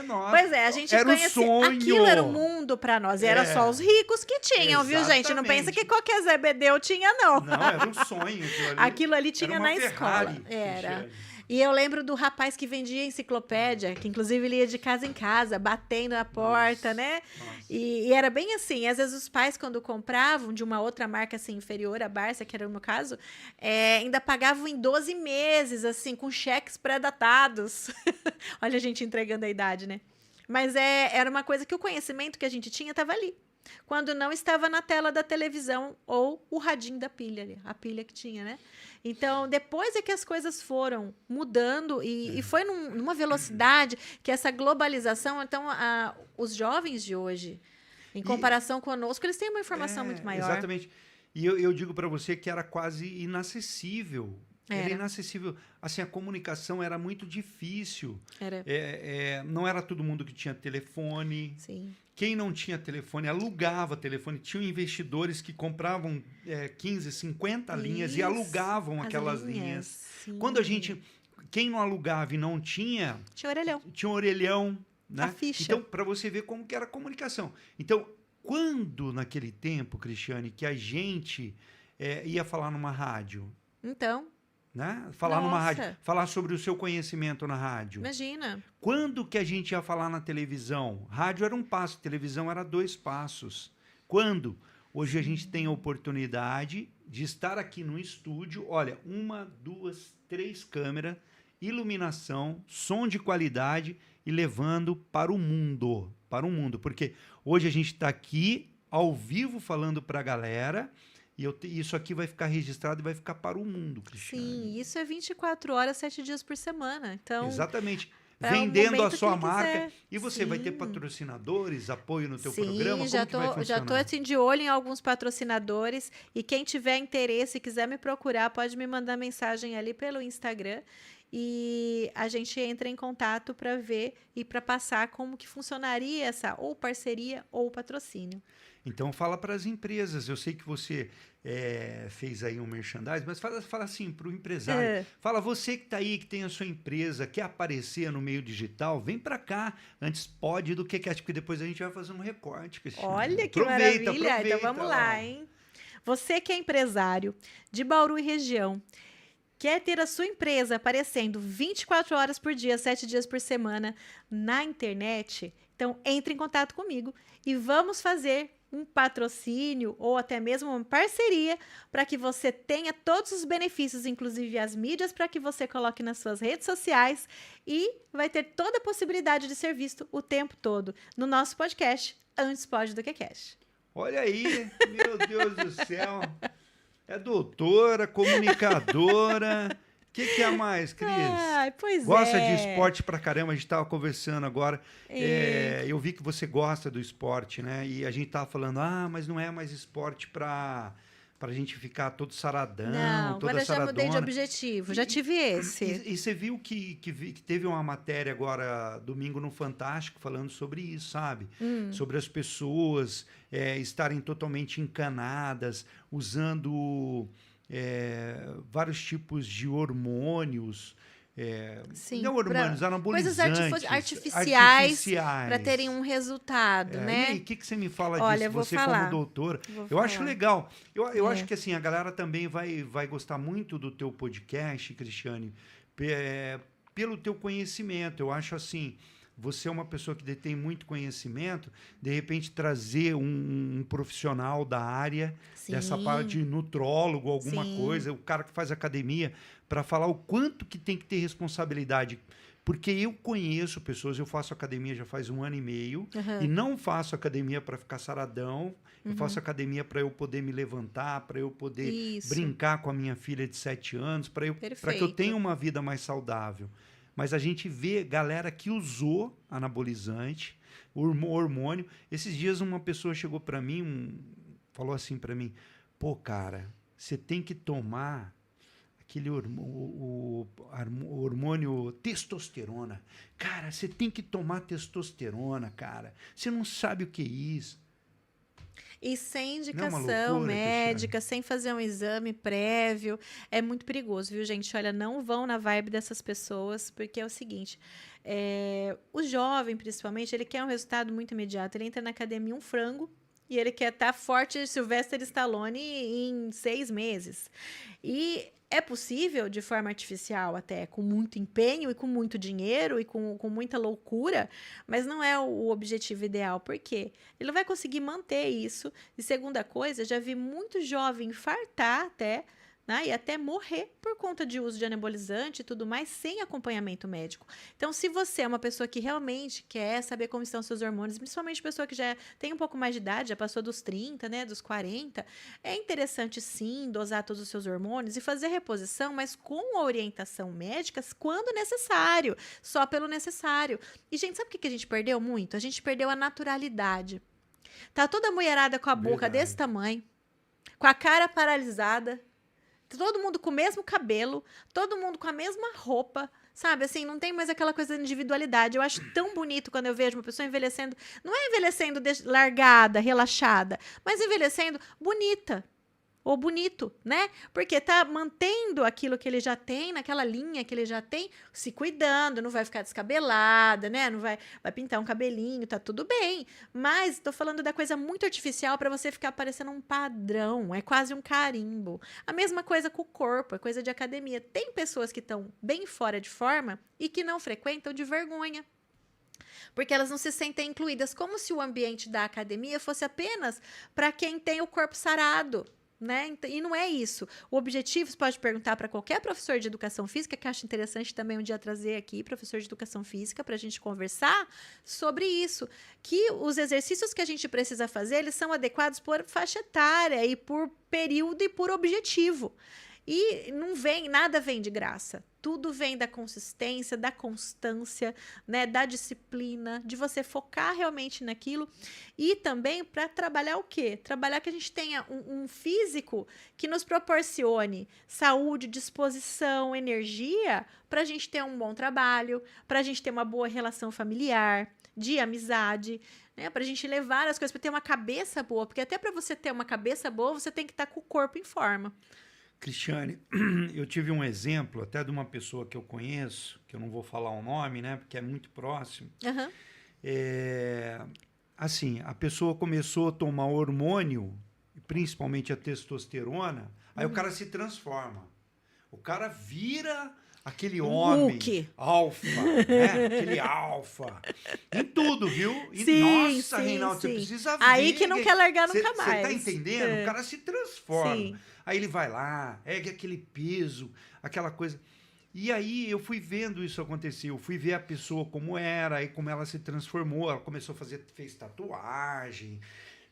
Nossa. Pois é, a gente era conhecia. O sonho. Aquilo era o mundo pra nós. E era só os ricos que tinham, viu, gente? Não pensa que qualquer Zé Bedeu tinha, não. Não, era um sonho. Aquilo ali tinha na Ferrari, escola. Era. E eu lembro do rapaz que vendia enciclopédia, que inclusive ele ia de casa em casa, batendo na porta, né? E era bem assim, às vezes os pais, quando compravam de uma outra marca, assim, inferior à Barça, que era o meu caso, ainda pagavam em 12 meses, assim, com cheques pré-datados. Olha a gente entregando a idade, né? Mas era uma coisa que o conhecimento que a gente tinha estava ali. Quando não estava na tela da televisão ou o radinho da pilha ali, a pilha que tinha, né? Então, depois é que as coisas foram mudando e foi numa velocidade que essa globalização, então, os jovens de hoje, em comparação conosco, eles têm uma informação muito maior. Exatamente. E eu digo para você que era quase inacessível. Era inacessível. Assim, a comunicação era muito difícil. Não era todo mundo que tinha telefone. Sim. Quem não tinha telefone, alugava telefone. Tinham investidores que compravam 15, 50 linhas e alugavam aquelas linhas. Sim. Quando quem não alugava e não tinha... Tinha orelhão. Tinha um orelhão, né? A ficha. Então, para você ver como que era a comunicação. Então, quando naquele tempo, Cristiane, que a gente ia falar numa rádio... Então... Né? Falar numa rádio, falar sobre o seu conhecimento na rádio. Imagina. Quando que a gente ia falar na televisão? Rádio era um passo, televisão era 2 passos. Quando? Hoje a gente tem a oportunidade de estar aqui no estúdio, olha, 1, 2, 3 câmeras, iluminação, som de qualidade e levando para o mundo, porque hoje a gente está aqui ao vivo falando para a galera. E isso aqui vai ficar registrado e vai ficar para o mundo, Cristiane. Sim, isso é 24 horas, 7 dias por semana. Então, exatamente. Vendendo a sua marca. Quiser. E você vai ter patrocinadores, apoio no teu Sim, programa? já estou assim, de olho em alguns patrocinadores. E quem tiver interesse e quiser me procurar, pode me mandar mensagem ali pelo Instagram. E a gente entra em contato para ver e para passar como que funcionaria essa ou parceria ou patrocínio. Então, fala para as empresas. Eu sei que você fez aí um merchandising, mas fala assim para o empresário. Fala, você que está aí, que tem a sua empresa, quer aparecer no meio digital, vem para cá. Antes pode do que quer, porque depois a gente vai fazer um recorte. Olha que maravilha. Então, vamos lá, hein? Você que é empresário de Bauru e região, quer ter a sua empresa aparecendo 24 horas por dia, 7 dias por semana na internet? Então, entre em contato comigo e vamos fazer um patrocínio ou até mesmo uma parceria para que você tenha todos os benefícios, inclusive as mídias, para que você coloque nas suas redes sociais e vai ter toda a possibilidade de ser visto o tempo todo no nosso podcast, Antes Pode do que Cash. Olha aí, meu Deus do céu. É doutora, comunicadora. O que é mais, Cris? Pois gosta de esporte pra caramba, a gente tava conversando agora. É. Eu vi que você gosta do esporte, né? E a gente tava falando, mas não é mais esporte pra gente ficar todo saradão, Não, toda agora eu já mudei de saradona. objetivo, já tive esse. E você viu que teve uma matéria agora, domingo, no Fantástico, falando sobre isso, sabe? Sobre as pessoas estarem totalmente encanadas, usando vários tipos de hormônios. Sim, Não hormônios, coisas anabolizantes. artificiais para terem um resultado, né? E aí, o que você me fala Olha, disso? eu vou Você falar. como doutora. Vou Eu acho falar. legal. Eu acho que assim, a galera também vai gostar muito do teu podcast, Cristiane, pelo teu conhecimento. Eu acho assim, você é uma pessoa que detém muito conhecimento, de repente trazer um profissional da área, dessa parte de nutrólogo, alguma coisa, o cara que faz academia, para falar o quanto que tem que ter responsabilidade. Porque eu conheço pessoas, eu faço academia já faz 1 ano e meio, e não faço academia para ficar saradão, eu faço academia para eu poder me levantar, para eu poder brincar com a minha filha de 7 anos, para que eu tenha uma vida mais saudável. Mas a gente vê galera que usou anabolizante, hormônio. Esses dias uma pessoa chegou para mim, falou assim para mim, pô, cara, você tem que tomar aquele hormônio testosterona. Cara, você tem que tomar testosterona, cara. Você não sabe o que é isso. E sem indicação loucura, médica, sem fazer um exame prévio. É muito perigoso, viu, gente? Olha, não vão na vibe dessas pessoas, porque é o seguinte: o jovem, principalmente, ele quer um resultado muito imediato. Ele entra na academia um frango e ele quer estar forte Sylvester Stallone em 6 meses. E é possível de forma artificial até, com muito empenho e com muito dinheiro e com muita loucura, mas não é o objetivo ideal. Por quê? Ele não vai conseguir manter isso. E segunda coisa, já vi muito jovem infartar até, né, e até morrer por conta de uso de anabolizante e tudo mais, sem acompanhamento médico. Então, se você é uma pessoa que realmente quer saber como estão seus hormônios, principalmente pessoa que já tem um pouco mais de idade, já passou dos 30, né, dos 40, é interessante sim dosar todos os seus hormônios e fazer reposição, mas com orientação médica quando necessário, só pelo necessário. E, gente, sabe o que a gente perdeu muito? A gente perdeu a naturalidade. Tá toda mulherada com a boca desse tamanho, com a cara paralisada, todo mundo com o mesmo cabelo, todo mundo com a mesma roupa, sabe? Assim, não tem mais aquela coisa de individualidade. Eu acho tão bonito quando eu vejo uma pessoa envelhecendo, não é envelhecendo largada, relaxada, mas envelhecendo bonita. Ou bonito, né? Porque tá mantendo aquilo que ele já tem, naquela linha que ele já tem, se cuidando, não vai ficar descabelada, né? Não vai pintar um cabelinho, tá tudo bem. Mas tô falando da coisa muito artificial para você ficar parecendo um padrão, é quase um carimbo. A mesma coisa com o corpo, é coisa de academia. Tem pessoas que estão bem fora de forma e que não frequentam de vergonha. Porque elas não se sentem incluídas, como se o ambiente da academia fosse apenas para quem tem o corpo sarado. Né? E não é isso. O objetivo, você pode perguntar para qualquer professor de educação física, que acho interessante também um dia trazer aqui, professor de educação física, para a gente conversar sobre isso. Que os exercícios que a gente precisa fazer, eles são adequados por faixa etária e por período e por objetivo. E nada vem de graça. Tudo vem da consistência, da constância, né, da disciplina, de você focar realmente naquilo. E também para trabalhar o quê? Trabalhar que a gente tenha um físico que nos proporcione saúde, disposição, energia, para a gente ter um bom trabalho, para a gente ter uma boa relação familiar, de amizade, né, para a gente levar as coisas, para ter uma cabeça boa. Porque até para você ter uma cabeça boa, você tem que estar com o corpo em forma. Cristiane, eu tive um exemplo até de uma pessoa que eu conheço, que eu não vou falar o nome, né, porque é muito próximo. Uhum. Assim, a pessoa começou a tomar hormônio, principalmente a testosterona, aí o cara se transforma. O cara vira aquele Um homem Hulk. alfa, né? Aquele alfa. Em tudo, viu? E, Sim, nossa, sim, Reinaldo, você sim. precisa Aí ver. que não quer largar nunca Você tá mais. entendendo? O cara se transforma. Sim. Aí ele vai lá, ergue aquele peso, aquela coisa. E aí eu fui vendo isso acontecer, eu fui ver a pessoa como era, aí como ela se transformou, ela começou a fazer, fez tatuagem,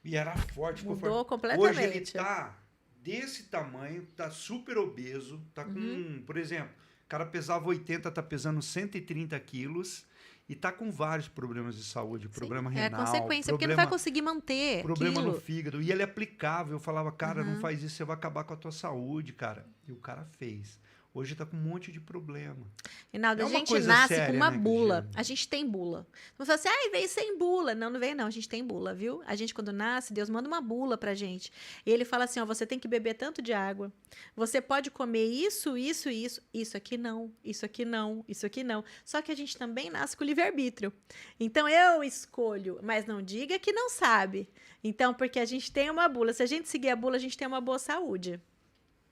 e era forte, ficou Mudou forte. Hoje ele completamente. tá desse tamanho, tá super obeso, tá com, por exemplo, o cara pesava 80, tá pesando 130 quilos e tá com vários problemas de saúde, problema Sim, é a renal, consequência, porque não vai conseguir manter problema no aquilo. fígado. E ele aplicava. Eu falava, cara, não faz isso, você vai acabar com a tua saúde, cara. E o cara fez. Hoje tá com um monte de problema. Reinaldo, É a uma gente coisa nasce com séria, uma né, bula. Cristiano? A gente tem bula. Você fala assim, ai, veio sem bula. Não, não veio não, a gente tem bula, viu? A gente quando nasce, Deus manda uma bula pra gente. E ele fala assim, ó, você tem que beber tanto de água. Você pode comer isso, isso, isso. Isso aqui não, isso aqui não, isso aqui não. Só que a gente também nasce com livre-arbítrio. Então eu escolho, mas não diga que não sabe. Então, porque a gente tem uma bula. Se a gente seguir a bula, a gente tem uma boa saúde.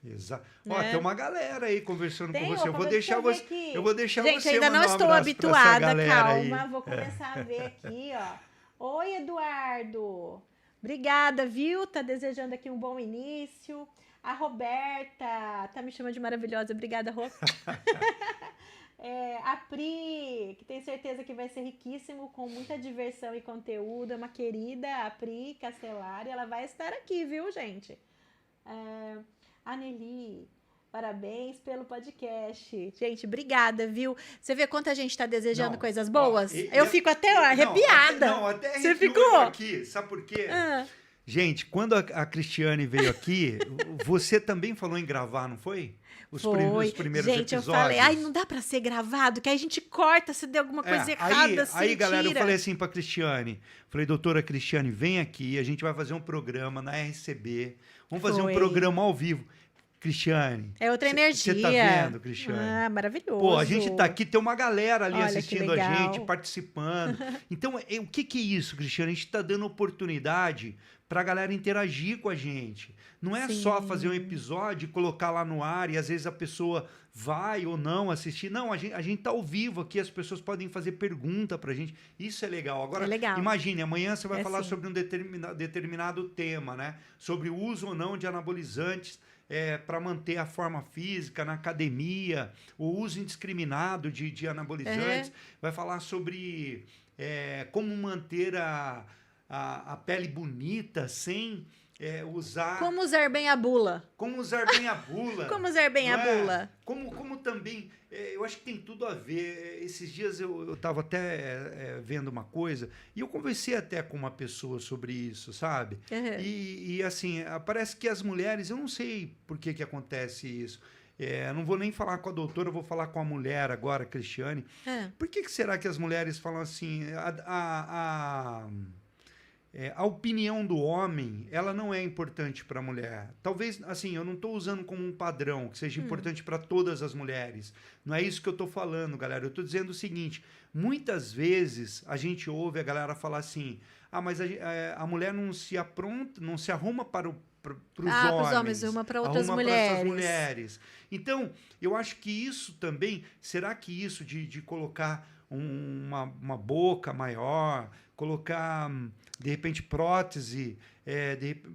Exato. Ó, Né? tem uma galera aí conversando com você. Eu vou deixa deixar ver você. aqui. Eu vou deixar Gente, você ainda não mandar um estou abraço pra essa habituada, galera calma. aí. Vou começar a ver aqui, ó. Oi, Eduardo. Obrigada, viu? Tá desejando aqui um bom início. A Roberta tá me chamando de maravilhosa. Obrigada, Rô. A Pri, que tenho certeza que vai ser riquíssimo, com muita diversão e conteúdo. É uma querida, a Pri Castellari. Ela vai estar aqui, viu, gente? A Nelly, parabéns pelo podcast. Gente, obrigada, viu? Você vê quanta gente está desejando Não, coisas ó, boas? Eu fico até arrepiada. Até Você arrepiou ficou? eu aqui. Sabe por quê? Ah, Gente, quando a Cristiane veio aqui, você também falou em gravar, não foi? Os foi. primeiros Gente, episódios. eu falei, ai, não dá pra ser gravado, que aí a gente corta se der alguma coisa errada, assim, aí, galera, eu tira. falei assim pra Cristiane, falei, doutora Cristiane, vem aqui, a gente vai fazer um programa na RCB, vamos fazer um Foi. programa ao vivo. Cristiane. É outra energia. Você tá vendo, Cristiane? Ah, maravilhoso. Pô, a gente tá aqui, tem uma galera ali Olha, assistindo que legal. a gente, participando. Então, o que é isso, Cristiane? A gente tá dando oportunidade pra galera interagir com a gente. Não é Sim. só fazer um episódio e colocar lá no ar e às vezes a pessoa vai ou não assistir. Não, a gente tá ao vivo aqui, as pessoas podem fazer pergunta pra gente. Isso é legal. Agora, É legal. imagine, amanhã você vai falar sim. sobre um determinado tema, né? Sobre o uso ou não de anabolizantes para manter a forma física na academia, o uso indiscriminado de anabolizantes. Vai falar sobre como manter a pele bonita sem usar... Como usar bem a bula. Como usar bem a bula. Como usar bem a bula. Como também... eu acho que tem tudo a ver. Esses dias eu estava até vendo uma coisa e eu conversei até com uma pessoa sobre isso, sabe? Uhum. E assim, parece que as mulheres... Eu não sei por que acontece isso. Não vou nem falar com a doutora, eu vou falar com a mulher agora, Cristiane. Por que será que as mulheres falam assim... A opinião do homem, ela não é importante para a mulher. Talvez, assim, eu não estou usando como um padrão que seja importante para todas as mulheres. Não é isso que eu estou falando, galera. Eu estou dizendo o seguinte, muitas vezes a gente ouve a galera falar assim, mas a mulher não se apronta, não se arruma para os homens, uma para outras mulheres. Então, eu acho que isso também, será que isso de colocar uma boca maior, colocar, de repente, prótese,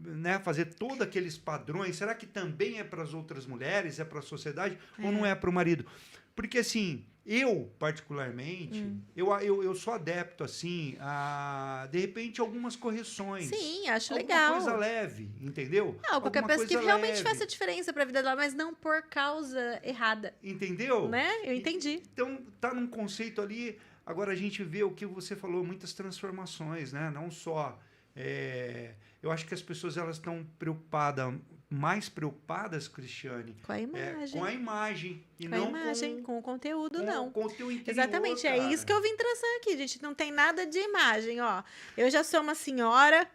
né, fazer todos aqueles padrões, será que também é para as outras mulheres, é para a sociedade, ou não é para o marido? Porque, assim, eu, particularmente, eu sou adepto, assim, a, de repente, algumas correções. Sim, acho alguma legal. coisa leve, entendeu? Não, qualquer Alguma coisa que coisa realmente leve. faça diferença para a vida dela, mas não por causa errada. Entendeu? Né? Eu entendi. Então, tá num conceito ali... Agora a gente vê o que você falou, muitas transformações, né? Não só... eu acho que as pessoas elas estão mais preocupadas, Cristiane, Com a imagem. com a imagem. E com não a imagem, com o conteúdo, não. Com o teu interior, exatamente, cara. é isso que eu vim traçar aqui, gente. Não tem nada de imagem, ó. Eu já sou uma senhora.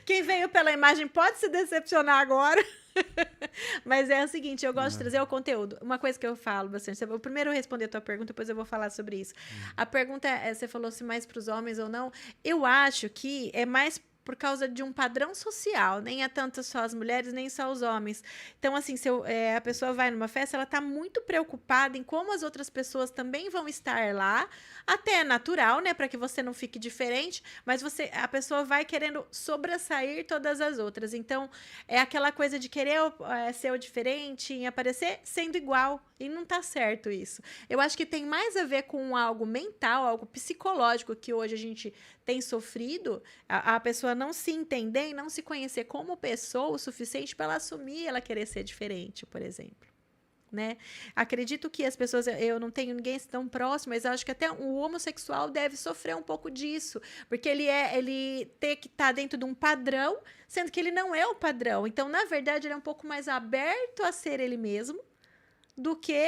Quem veio pela imagem pode se decepcionar agora. Mas é o seguinte, eu gosto de trazer o conteúdo. Uma coisa que eu falo bastante, eu primeiro responder a tua pergunta, depois eu vou falar sobre isso. A pergunta você falou se mais para os homens ou não. Eu acho que é mais por causa de um padrão social, nem é tanto só as mulheres, nem só os homens. Então, assim, se a pessoa vai numa festa, ela está muito preocupada em como as outras pessoas também vão estar lá, até é natural, né, para que você não fique diferente, mas a pessoa vai querendo sobressair todas as outras. Então, é aquela coisa de querer ser o diferente, em aparecer sendo igual, e não tá certo isso. Eu acho que tem mais a ver com algo mental, algo psicológico que hoje a gente tem sofrido, a pessoa não se entender e não se conhecer como pessoa o suficiente para ela assumir ela querer ser diferente, por exemplo. Né? Acredito que as pessoas, eu não tenho ninguém tão próximo, mas acho que até o homossexual deve sofrer um pouco disso, porque ele tem que estar dentro de um padrão, sendo que ele não é o padrão. Então, na verdade, ele é um pouco mais aberto a ser ele mesmo do que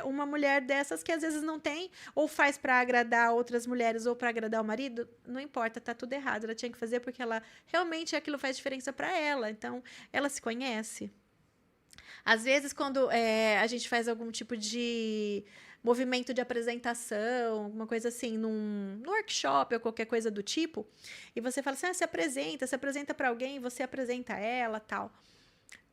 uma mulher dessas que às vezes não tem, ou faz para agradar outras mulheres ou para agradar o marido, não importa, tá tudo errado. Ela tinha que fazer porque ela realmente aquilo faz diferença para ela. Então, ela se conhece. Às vezes, quando a gente faz algum tipo de movimento de apresentação, alguma coisa assim, num workshop ou qualquer coisa do tipo, e você fala assim, se apresenta para alguém, você apresenta ela, tal.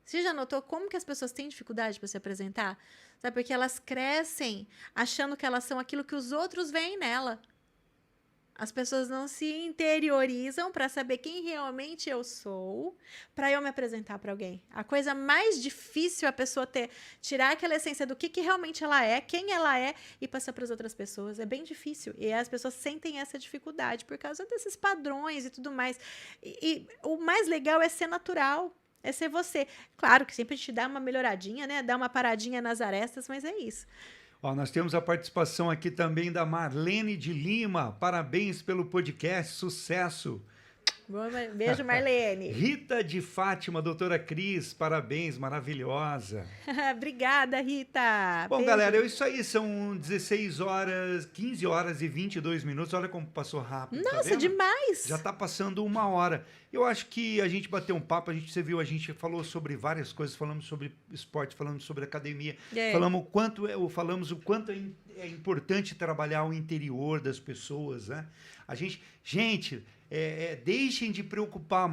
Você já notou como que as pessoas têm dificuldade para se apresentar? Sabe, porque elas crescem achando que elas são aquilo que os outros veem nela. As pessoas não se interiorizam para saber quem realmente eu sou, para eu me apresentar para alguém. A coisa mais difícil é a pessoa tirar aquela essência do que realmente ela é, quem ela é, e passar para as outras pessoas. É bem difícil. E as pessoas sentem essa dificuldade por causa desses padrões e tudo mais. E o mais legal é ser natural. É ser você. Claro que sempre a gente dá uma melhoradinha, né? Dá uma paradinha nas arestas, mas é isso. Ó, nós temos a participação aqui também da Marlene de Lima. Parabéns pelo podcast, sucesso. Beijo, Marlene. Rita de Fátima, doutora Cris, parabéns, maravilhosa. Obrigada, Rita. Bom, beijo. galera, é isso aí, são 16 horas, 15 horas e 22 minutos, olha como passou rápido. Nossa, tá demais. Já tá passando 1 hora. Eu acho que a gente bateu um papo, você viu, a gente falou sobre várias coisas, falamos sobre esporte, falamos sobre academia, falamos o quanto é importante trabalhar o interior das pessoas, né? Gente, deixem de preocupar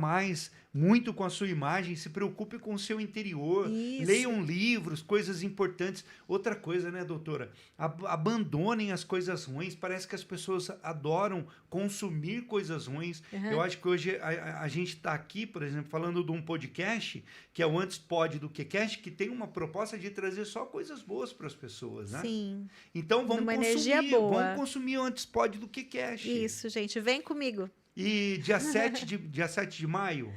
muito com a sua imagem, se preocupe com o seu interior, leiam livros, coisas importantes. Outra coisa, né, doutora? Abandonem as coisas ruins, parece que as pessoas adoram consumir coisas ruins. Eu acho que hoje a gente está aqui, por exemplo, falando de um podcast, que é o Antes Pode do Que Cast, que tem uma proposta de trazer só coisas boas para as pessoas, né? Sim. Então vamos consumir o Antes Pode do Que Cast. Isso, gente, vem comigo. E dia 7 de maio?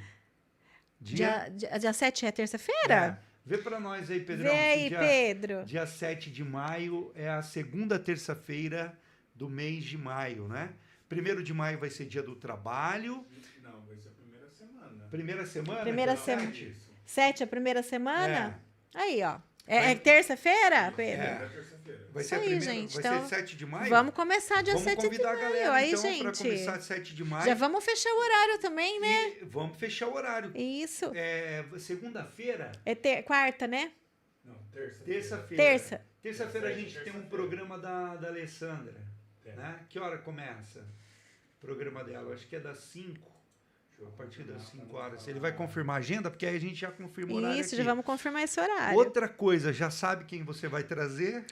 Dia 7 é terça-feira? Vê para nós aí, Pedrão. Vê aí, Pedro. Dia 7 de maio é a segunda terça-feira do mês de maio, né? 1º de maio vai ser dia do trabalho. Não, vai ser a primeira semana. Primeira semana? Primeira semana. 7 a primeira semana? Aí, ó. É terça-feira, Pedro? É terça-feira. Vai ser aí, primeira, gente. Vai Então, ser 7 de maio? Vamos começar dia vamos 7 de convidar maio. a galera, Aí, então, gente. para começar 7 de maio. Já vamos fechar o horário também, né? E vamos fechar o horário. Isso. Segunda-feira? Quarta, né? Não, terça. Terça-feira. Terça-feira a gente tem um programa da Alessandra. Né? Que hora começa o programa dela? Acho que é das 5. A partir das 5 horas. Ele vai confirmar a agenda, porque aí a gente já confirma o horário. Isso, aqui. já vamos confirmar esse horário. Outra coisa, já sabe quem você vai trazer?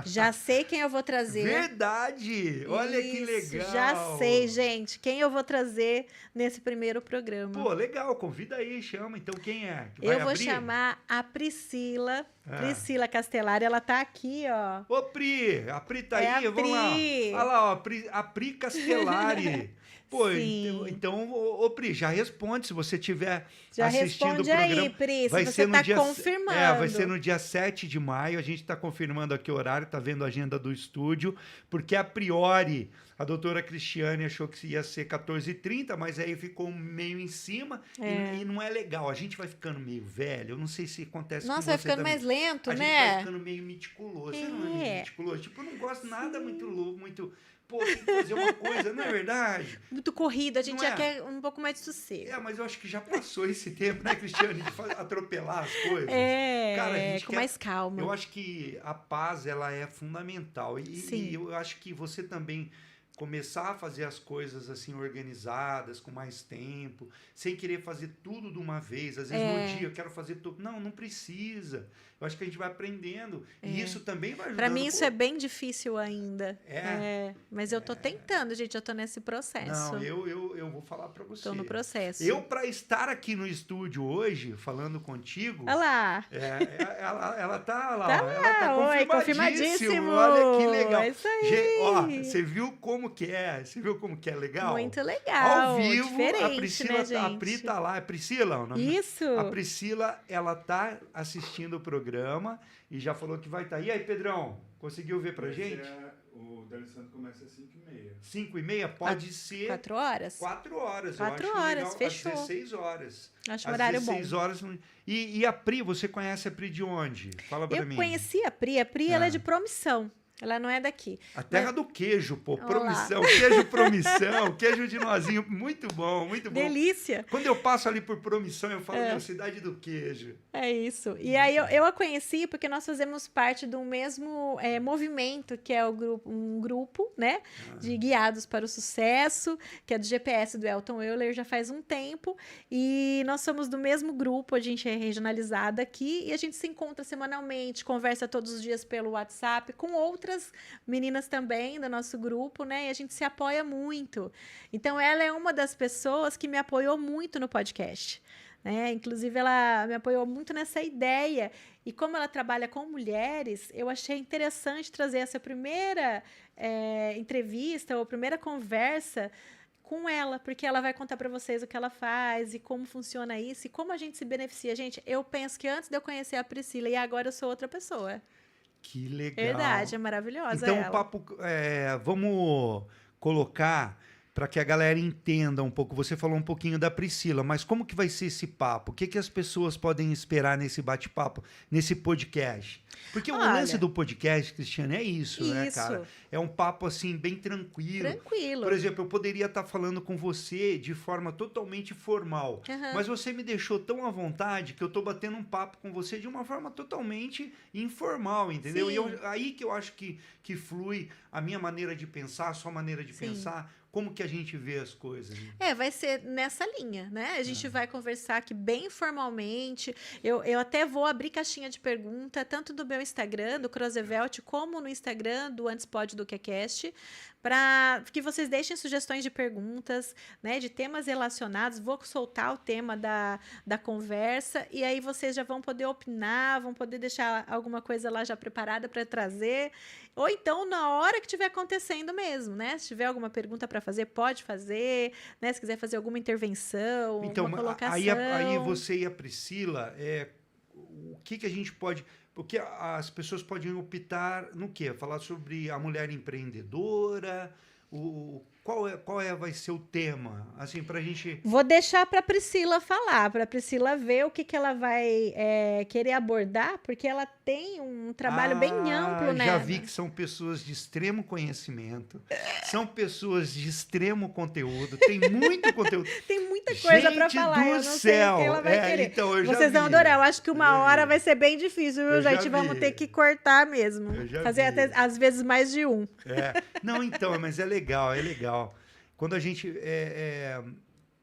Já sei quem eu vou trazer. Verdade! Olha que legal! Já sei, gente, quem eu vou trazer nesse primeiro programa. Pô, legal, convida aí, chama. Então quem é? Eu vou chamar a Priscila. Priscila Castellari, ela tá aqui, ó. Ô, Pri! A Pri tá aí, vamos lá. Pri. Olha lá, ó, a Pri Castellari. Pô, Sim. então, ô Pri, já responde se você estiver Já assistindo o responde programa. aí, Pri, vai se ser você tá dia, confirmando. vai ser no dia 7 de maio, a gente está confirmando aqui o horário, tá vendo a agenda do estúdio, porque a priori a doutora Cristiane achou que ia ser 14h30, mas aí ficou meio em cima e não é legal. A gente vai ficando meio velho, eu não sei se acontece com você. Nossa, vai ficando também. mais lento, a né? A gente vai ficando meio meticuloso. Você não é meio meticuloso? Tipo, eu não gosto nada muito louco, muito... Pô, tem que fazer uma coisa, não é verdade? Muito corrido, a gente Não já quer um pouco mais de sossego. Mas eu acho que já passou esse tempo, né, Cristiane? De atropelar as coisas. Cara, a gente com mais calma. Eu acho que a paz, ela é fundamental. E eu acho que você também, começar a fazer as coisas assim organizadas, com mais tempo, sem querer fazer tudo de uma vez. Às vezes no dia eu quero fazer tudo. Não precisa. Eu acho que a gente vai aprendendo. E isso também vai ajudando. Para mim isso é bem difícil ainda. É. Mas eu tô tentando, gente. Eu tô nesse processo. Não, eu vou falar para você. Tô no processo. Eu, para estar aqui no estúdio hoje, falando contigo... Olha lá. Ela tá lá. Tá ela tá lá, confirmadíssimo. confirmadíssimo. Olha que legal. É isso aí. Ó, você viu como que é? Você viu como que é legal? Muito legal. Ao vivo, diferente, a Priscila, né, gente? a Pri tá lá. É Priscila o nome? Isso. A Priscila, ela tá assistindo o programa e já falou que vai estar. E aí, Pedrão, conseguiu ver pra gente? O D'Alessandro começa às 5h30. 5h30? Pode ser... 4 horas? 4 horas. 4 eu acho horas, legal. fechou. Às 16 horas. Acho um Às horário bom. 16 horas. E a Pri, você conhece a Pri de onde? Fala pra mim. Eu conheci a Pri. A Pri, ela é de Promissão. Ela não é daqui. A terra do queijo, pô. Olá. Promissão. Queijo Promissão. Queijo de nozinho. Muito bom, muito bom. Delícia. Quando eu passo ali por Promissão, eu falo, meu, cidade do queijo. É isso. E aí eu a conheci porque nós fazemos parte do mesmo movimento, que é um grupo, né? De Guiados para o Sucesso, que é do GPS do Elton Euler já faz um tempo. E nós somos do mesmo grupo, a gente é regionalizada aqui e a gente se encontra semanalmente, conversa todos os dias pelo WhatsApp com outras meninas também do nosso grupo, né? E a gente se apoia muito. Então, ela é uma das pessoas que me apoiou muito no podcast. Né? Inclusive, ela me apoiou muito nessa ideia. E como ela trabalha com mulheres, eu achei interessante trazer essa primeira entrevista ou primeira conversa com ela, porque ela vai contar para vocês o que ela faz e como funciona isso e como a gente se beneficia. Gente, eu penso que antes de eu conhecer a Priscila e agora eu sou outra pessoa. Que legal. Verdade, é maravilhosa então, ela. o papo... vamos colocar para que a galera entenda um pouco. Você falou um pouquinho da Priscila, mas como que vai ser esse papo? O que as pessoas podem esperar nesse bate-papo, nesse podcast? Porque o lance do podcast, Cristiane, é isso, né, cara? É um papo, assim, bem tranquilo. Tranquilo. Por exemplo, eu poderia estar falando com você de forma totalmente formal, mas você me deixou tão à vontade que eu tô batendo um papo com você de uma forma totalmente informal, entendeu? Sim. E aí que eu acho que flui a minha maneira de pensar, a sua maneira de pensar. Como que a gente vê as coisas? Vai ser nessa linha, né? A gente vai conversar aqui bem formalmente. Eu até vou abrir caixinha de pergunta, tanto do meu Instagram, do Crozevelt, como no Instagram do Antes Pode do QCast, para que vocês deixem sugestões de perguntas, né? De temas relacionados. Vou soltar o tema da conversa e aí vocês já vão poder opinar, vão poder deixar alguma coisa lá já preparada para trazer. Ou então, na hora que estiver acontecendo mesmo, né? Se tiver alguma pergunta para fazer, pode fazer, né? Se quiser fazer alguma intervenção, então, uma colocação. Aí você e a Priscila, o que a gente pode... Porque as pessoas podem optar no quê? Falar sobre a mulher empreendedora, qual vai ser o tema? Assim, pra gente... Vou deixar para Priscila falar, para Priscila ver o que ela vai querer abordar, porque ela tem um trabalho bem amplo, né? Já vi que são pessoas de extremo conhecimento, são pessoas de extremo conteúdo, tem muito conteúdo. Tem muita coisa para falar, eu não sei o que ela vai querer. Então, eu já Vocês vão adorar, eu acho que uma hora vai ser bem difícil, viu, gente? Vamos ter que cortar mesmo. Fazer até, às vezes, mais de um. Não, então, mas é legal, é legal. Quando a gente...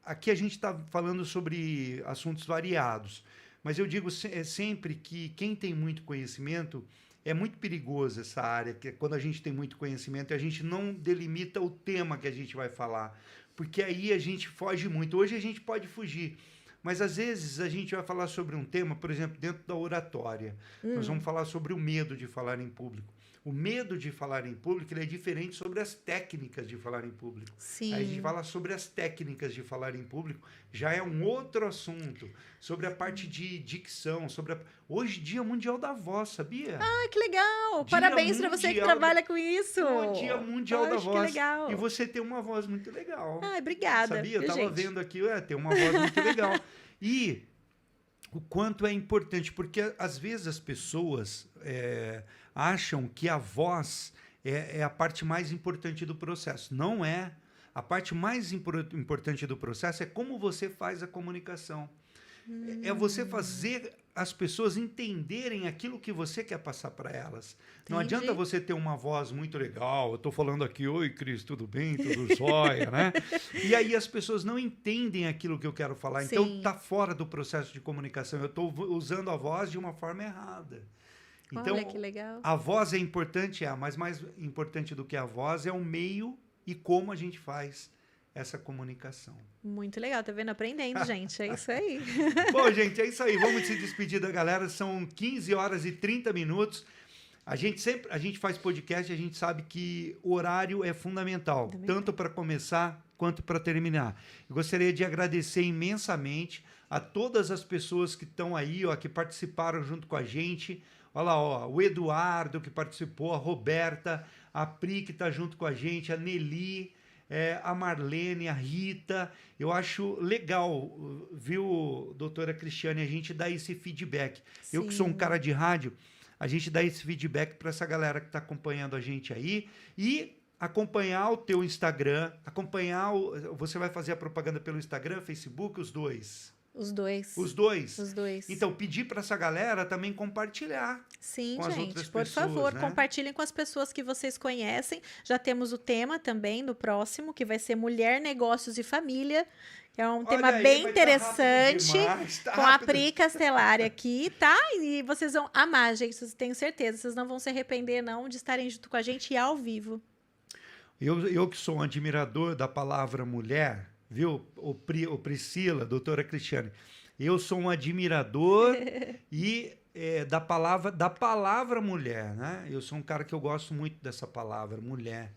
aqui a gente está falando sobre assuntos variados, mas eu digo sempre que quem tem muito conhecimento, é muito perigoso essa área, que quando a gente tem muito conhecimento, a gente não delimita o tema que a gente vai falar, porque aí a gente foge muito. Hoje a gente pode fugir, mas às vezes a gente vai falar sobre um tema, por exemplo, dentro da oratória. Nós vamos falar sobre o medo de falar em público. O medo de falar em público ele é diferente sobre as técnicas de falar em público. Sim. Aí a gente fala sobre as técnicas de falar em público, já é um outro assunto. Sobre a parte de dicção, hoje, Dia Mundial da Voz, sabia? Ah, que legal! Parabéns para você que trabalha com isso! Dia Mundial da Voz. Que legal. E você tem uma voz muito legal. Obrigada. Sabia? Eu estava vendo aqui, tem uma voz muito legal. E o quanto é importante, porque às vezes as pessoas acham que a voz é a parte mais importante do processo. Não é. A parte mais importante do processo é como você faz a comunicação. É você fazer as pessoas entenderem aquilo que você quer passar para elas. Não Entendi. adianta você ter uma voz muito legal, eu estou falando aqui, oi Cris, tudo bem? Tudo jóia, né? E aí as pessoas não entendem aquilo que eu quero falar, então Sim. está fora do processo de comunicação, eu estou usando a voz de uma forma errada. Então, Olha que legal. a voz é importante, mas mais importante do que a voz é o meio e como a gente faz essa comunicação. Muito legal, tá vendo? Aprendendo, gente. É isso aí. Bom, gente, é isso aí. Vamos se despedir da galera. São 15 horas e 30 minutos. A gente faz podcast e a gente sabe que horário é fundamental, tanto para começar quanto para terminar. Eu gostaria de agradecer imensamente a todas as pessoas que estão aí, ó, que participaram junto com a gente. Olha lá, ó, o Eduardo que participou, a Roberta, a Pri que está junto com a gente, a Nelly, a Marlene, a Rita. Eu acho legal, viu, doutora Cristiane, a gente dar esse feedback. Sim. Eu que sou um cara de rádio, a gente dá esse feedback para essa galera que está acompanhando a gente aí e acompanhar o teu Instagram, você vai fazer a propaganda pelo Instagram, Facebook, os dois? Os dois. Os dois? Os dois. Então, pedir para essa galera também compartilhar. Sim, com as gente, outras por pessoas, favor, né? compartilhem com as pessoas que vocês conhecem. Já temos o tema também no próximo, que vai ser Mulher, Negócios e Família, que é um tema aí, bem vai tá interessante, rápido demais, tá com a rápido. Pri Castellari aqui, tá? E vocês vão amar, gente, tenho certeza. Vocês não vão se arrepender, não, de estarem junto com a gente e ao vivo. Eu que sou um admirador da palavra mulher, viu? O Priscila, doutora Cristiane, eu sou um admirador da palavra mulher, né? Eu sou um cara que eu gosto muito dessa palavra, mulher.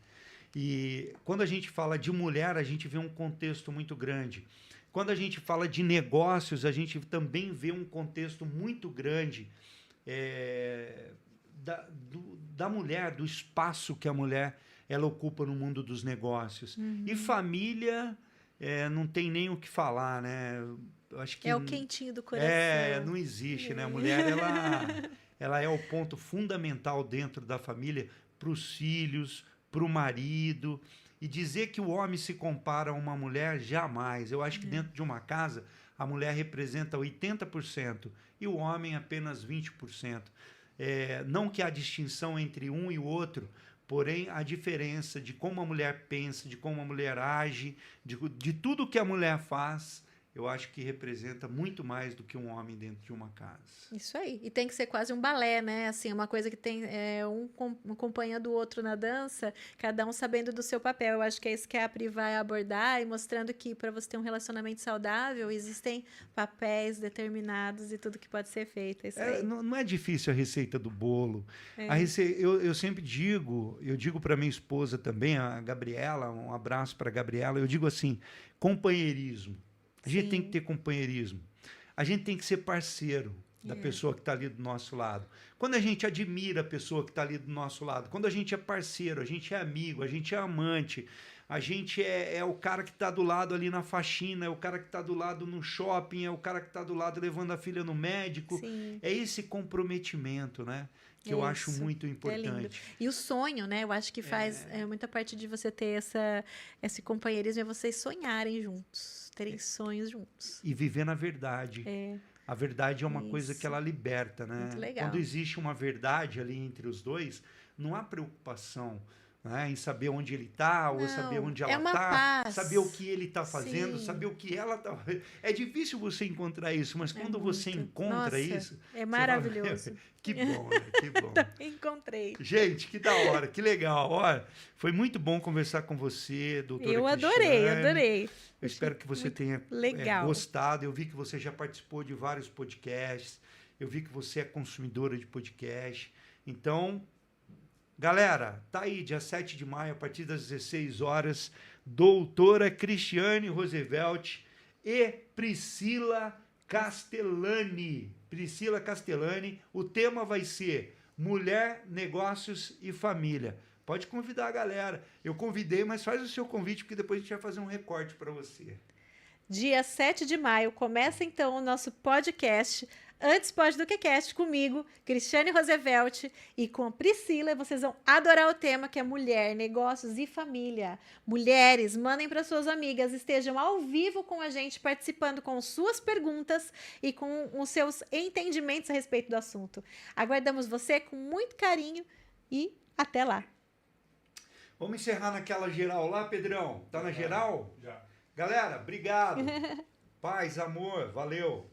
E quando a gente fala de mulher, a gente vê um contexto muito grande. Quando a gente fala de negócios, a gente também vê um contexto muito grande da mulher, do espaço que a mulher ela ocupa no mundo dos negócios. E família, não tem nem o que falar, né? Eu acho que É o quentinho do coração. não existe, né? A mulher, ela é o ponto fundamental dentro da família para os filhos, para o marido. E dizer que o homem se compara a uma mulher, jamais. Eu acho que dentro de uma casa, a mulher representa 80% e o homem apenas 20%. Não que há distinção entre um e o outro, porém a diferença de como a mulher pensa, de como a mulher age, de tudo que a mulher faz, eu acho que representa muito mais do que um homem dentro de uma casa. Isso aí. E tem que ser quase um balé, né? Assim, uma coisa que tem um acompanhando o outro na dança, cada um sabendo do seu papel. Eu acho que é isso que a Pri vai abordar e mostrando que para você ter um relacionamento saudável, existem papéis determinados e tudo que pode ser feito. É isso aí. Não é difícil a receita do bolo. Eu sempre digo para minha esposa também, a Gabriela, um abraço para a Gabriela, eu digo assim, companheirismo. A gente tem que ter companheirismo. A gente tem que ser parceiro da pessoa que está ali do nosso lado. Quando a gente admira a pessoa que está ali do nosso lado, quando a gente é parceiro, a gente é amigo, a gente é amante, a gente é o cara que está do lado ali na faxina, é o cara que está do lado no shopping, é o cara que está do lado levando a filha no médico. Sim. É esse comprometimento, né? Que eu acho muito importante. E o sonho, né? Eu acho que faz muita parte de você ter esse companheirismo, é vocês sonharem juntos, terem sonhos juntos. E viver na verdade. A verdade é uma coisa que ela liberta, né? Muito legal. Quando existe uma verdade ali entre os dois, não há preocupação, né, em saber onde ele está, ou saber onde ela está, saber o que ele está fazendo, saber o que ela está fazendo. É difícil você encontrar isso, mas quando você encontra isso... É maravilhoso. Fala, que bom, né? Que bom. Encontrei. Gente, que da hora, que legal. Olha, foi muito bom conversar com você, doutora Eu Cristiane. adorei. Eu espero que você tenha gostado. Eu vi que você já participou de vários podcasts. Eu vi que você é consumidora de podcast. Então, galera, tá aí, dia 7 de maio, a partir das 16 horas, doutora Cristiane Roosevelt e Priscila Castellani. Priscila Castellani. O tema vai ser Mulher, Negócios e Família. Pode convidar a galera. Eu convidei, mas faz o seu convite, porque depois a gente vai fazer um recorte para você. Dia 7 de maio, começa então o nosso podcast Antes Pode do que Cast comigo, Cristiane Roosevelt, e com a Priscila. Vocês vão adorar o tema, que é mulher, negócios e família. Mulheres, mandem para suas amigas, estejam ao vivo com a gente, participando com suas perguntas e com os seus entendimentos a respeito do assunto. Aguardamos você com muito carinho e até lá. Vamos encerrar naquela geral lá, Pedrão? Tá na geral? Já. Galera, obrigado. Paz, amor, valeu.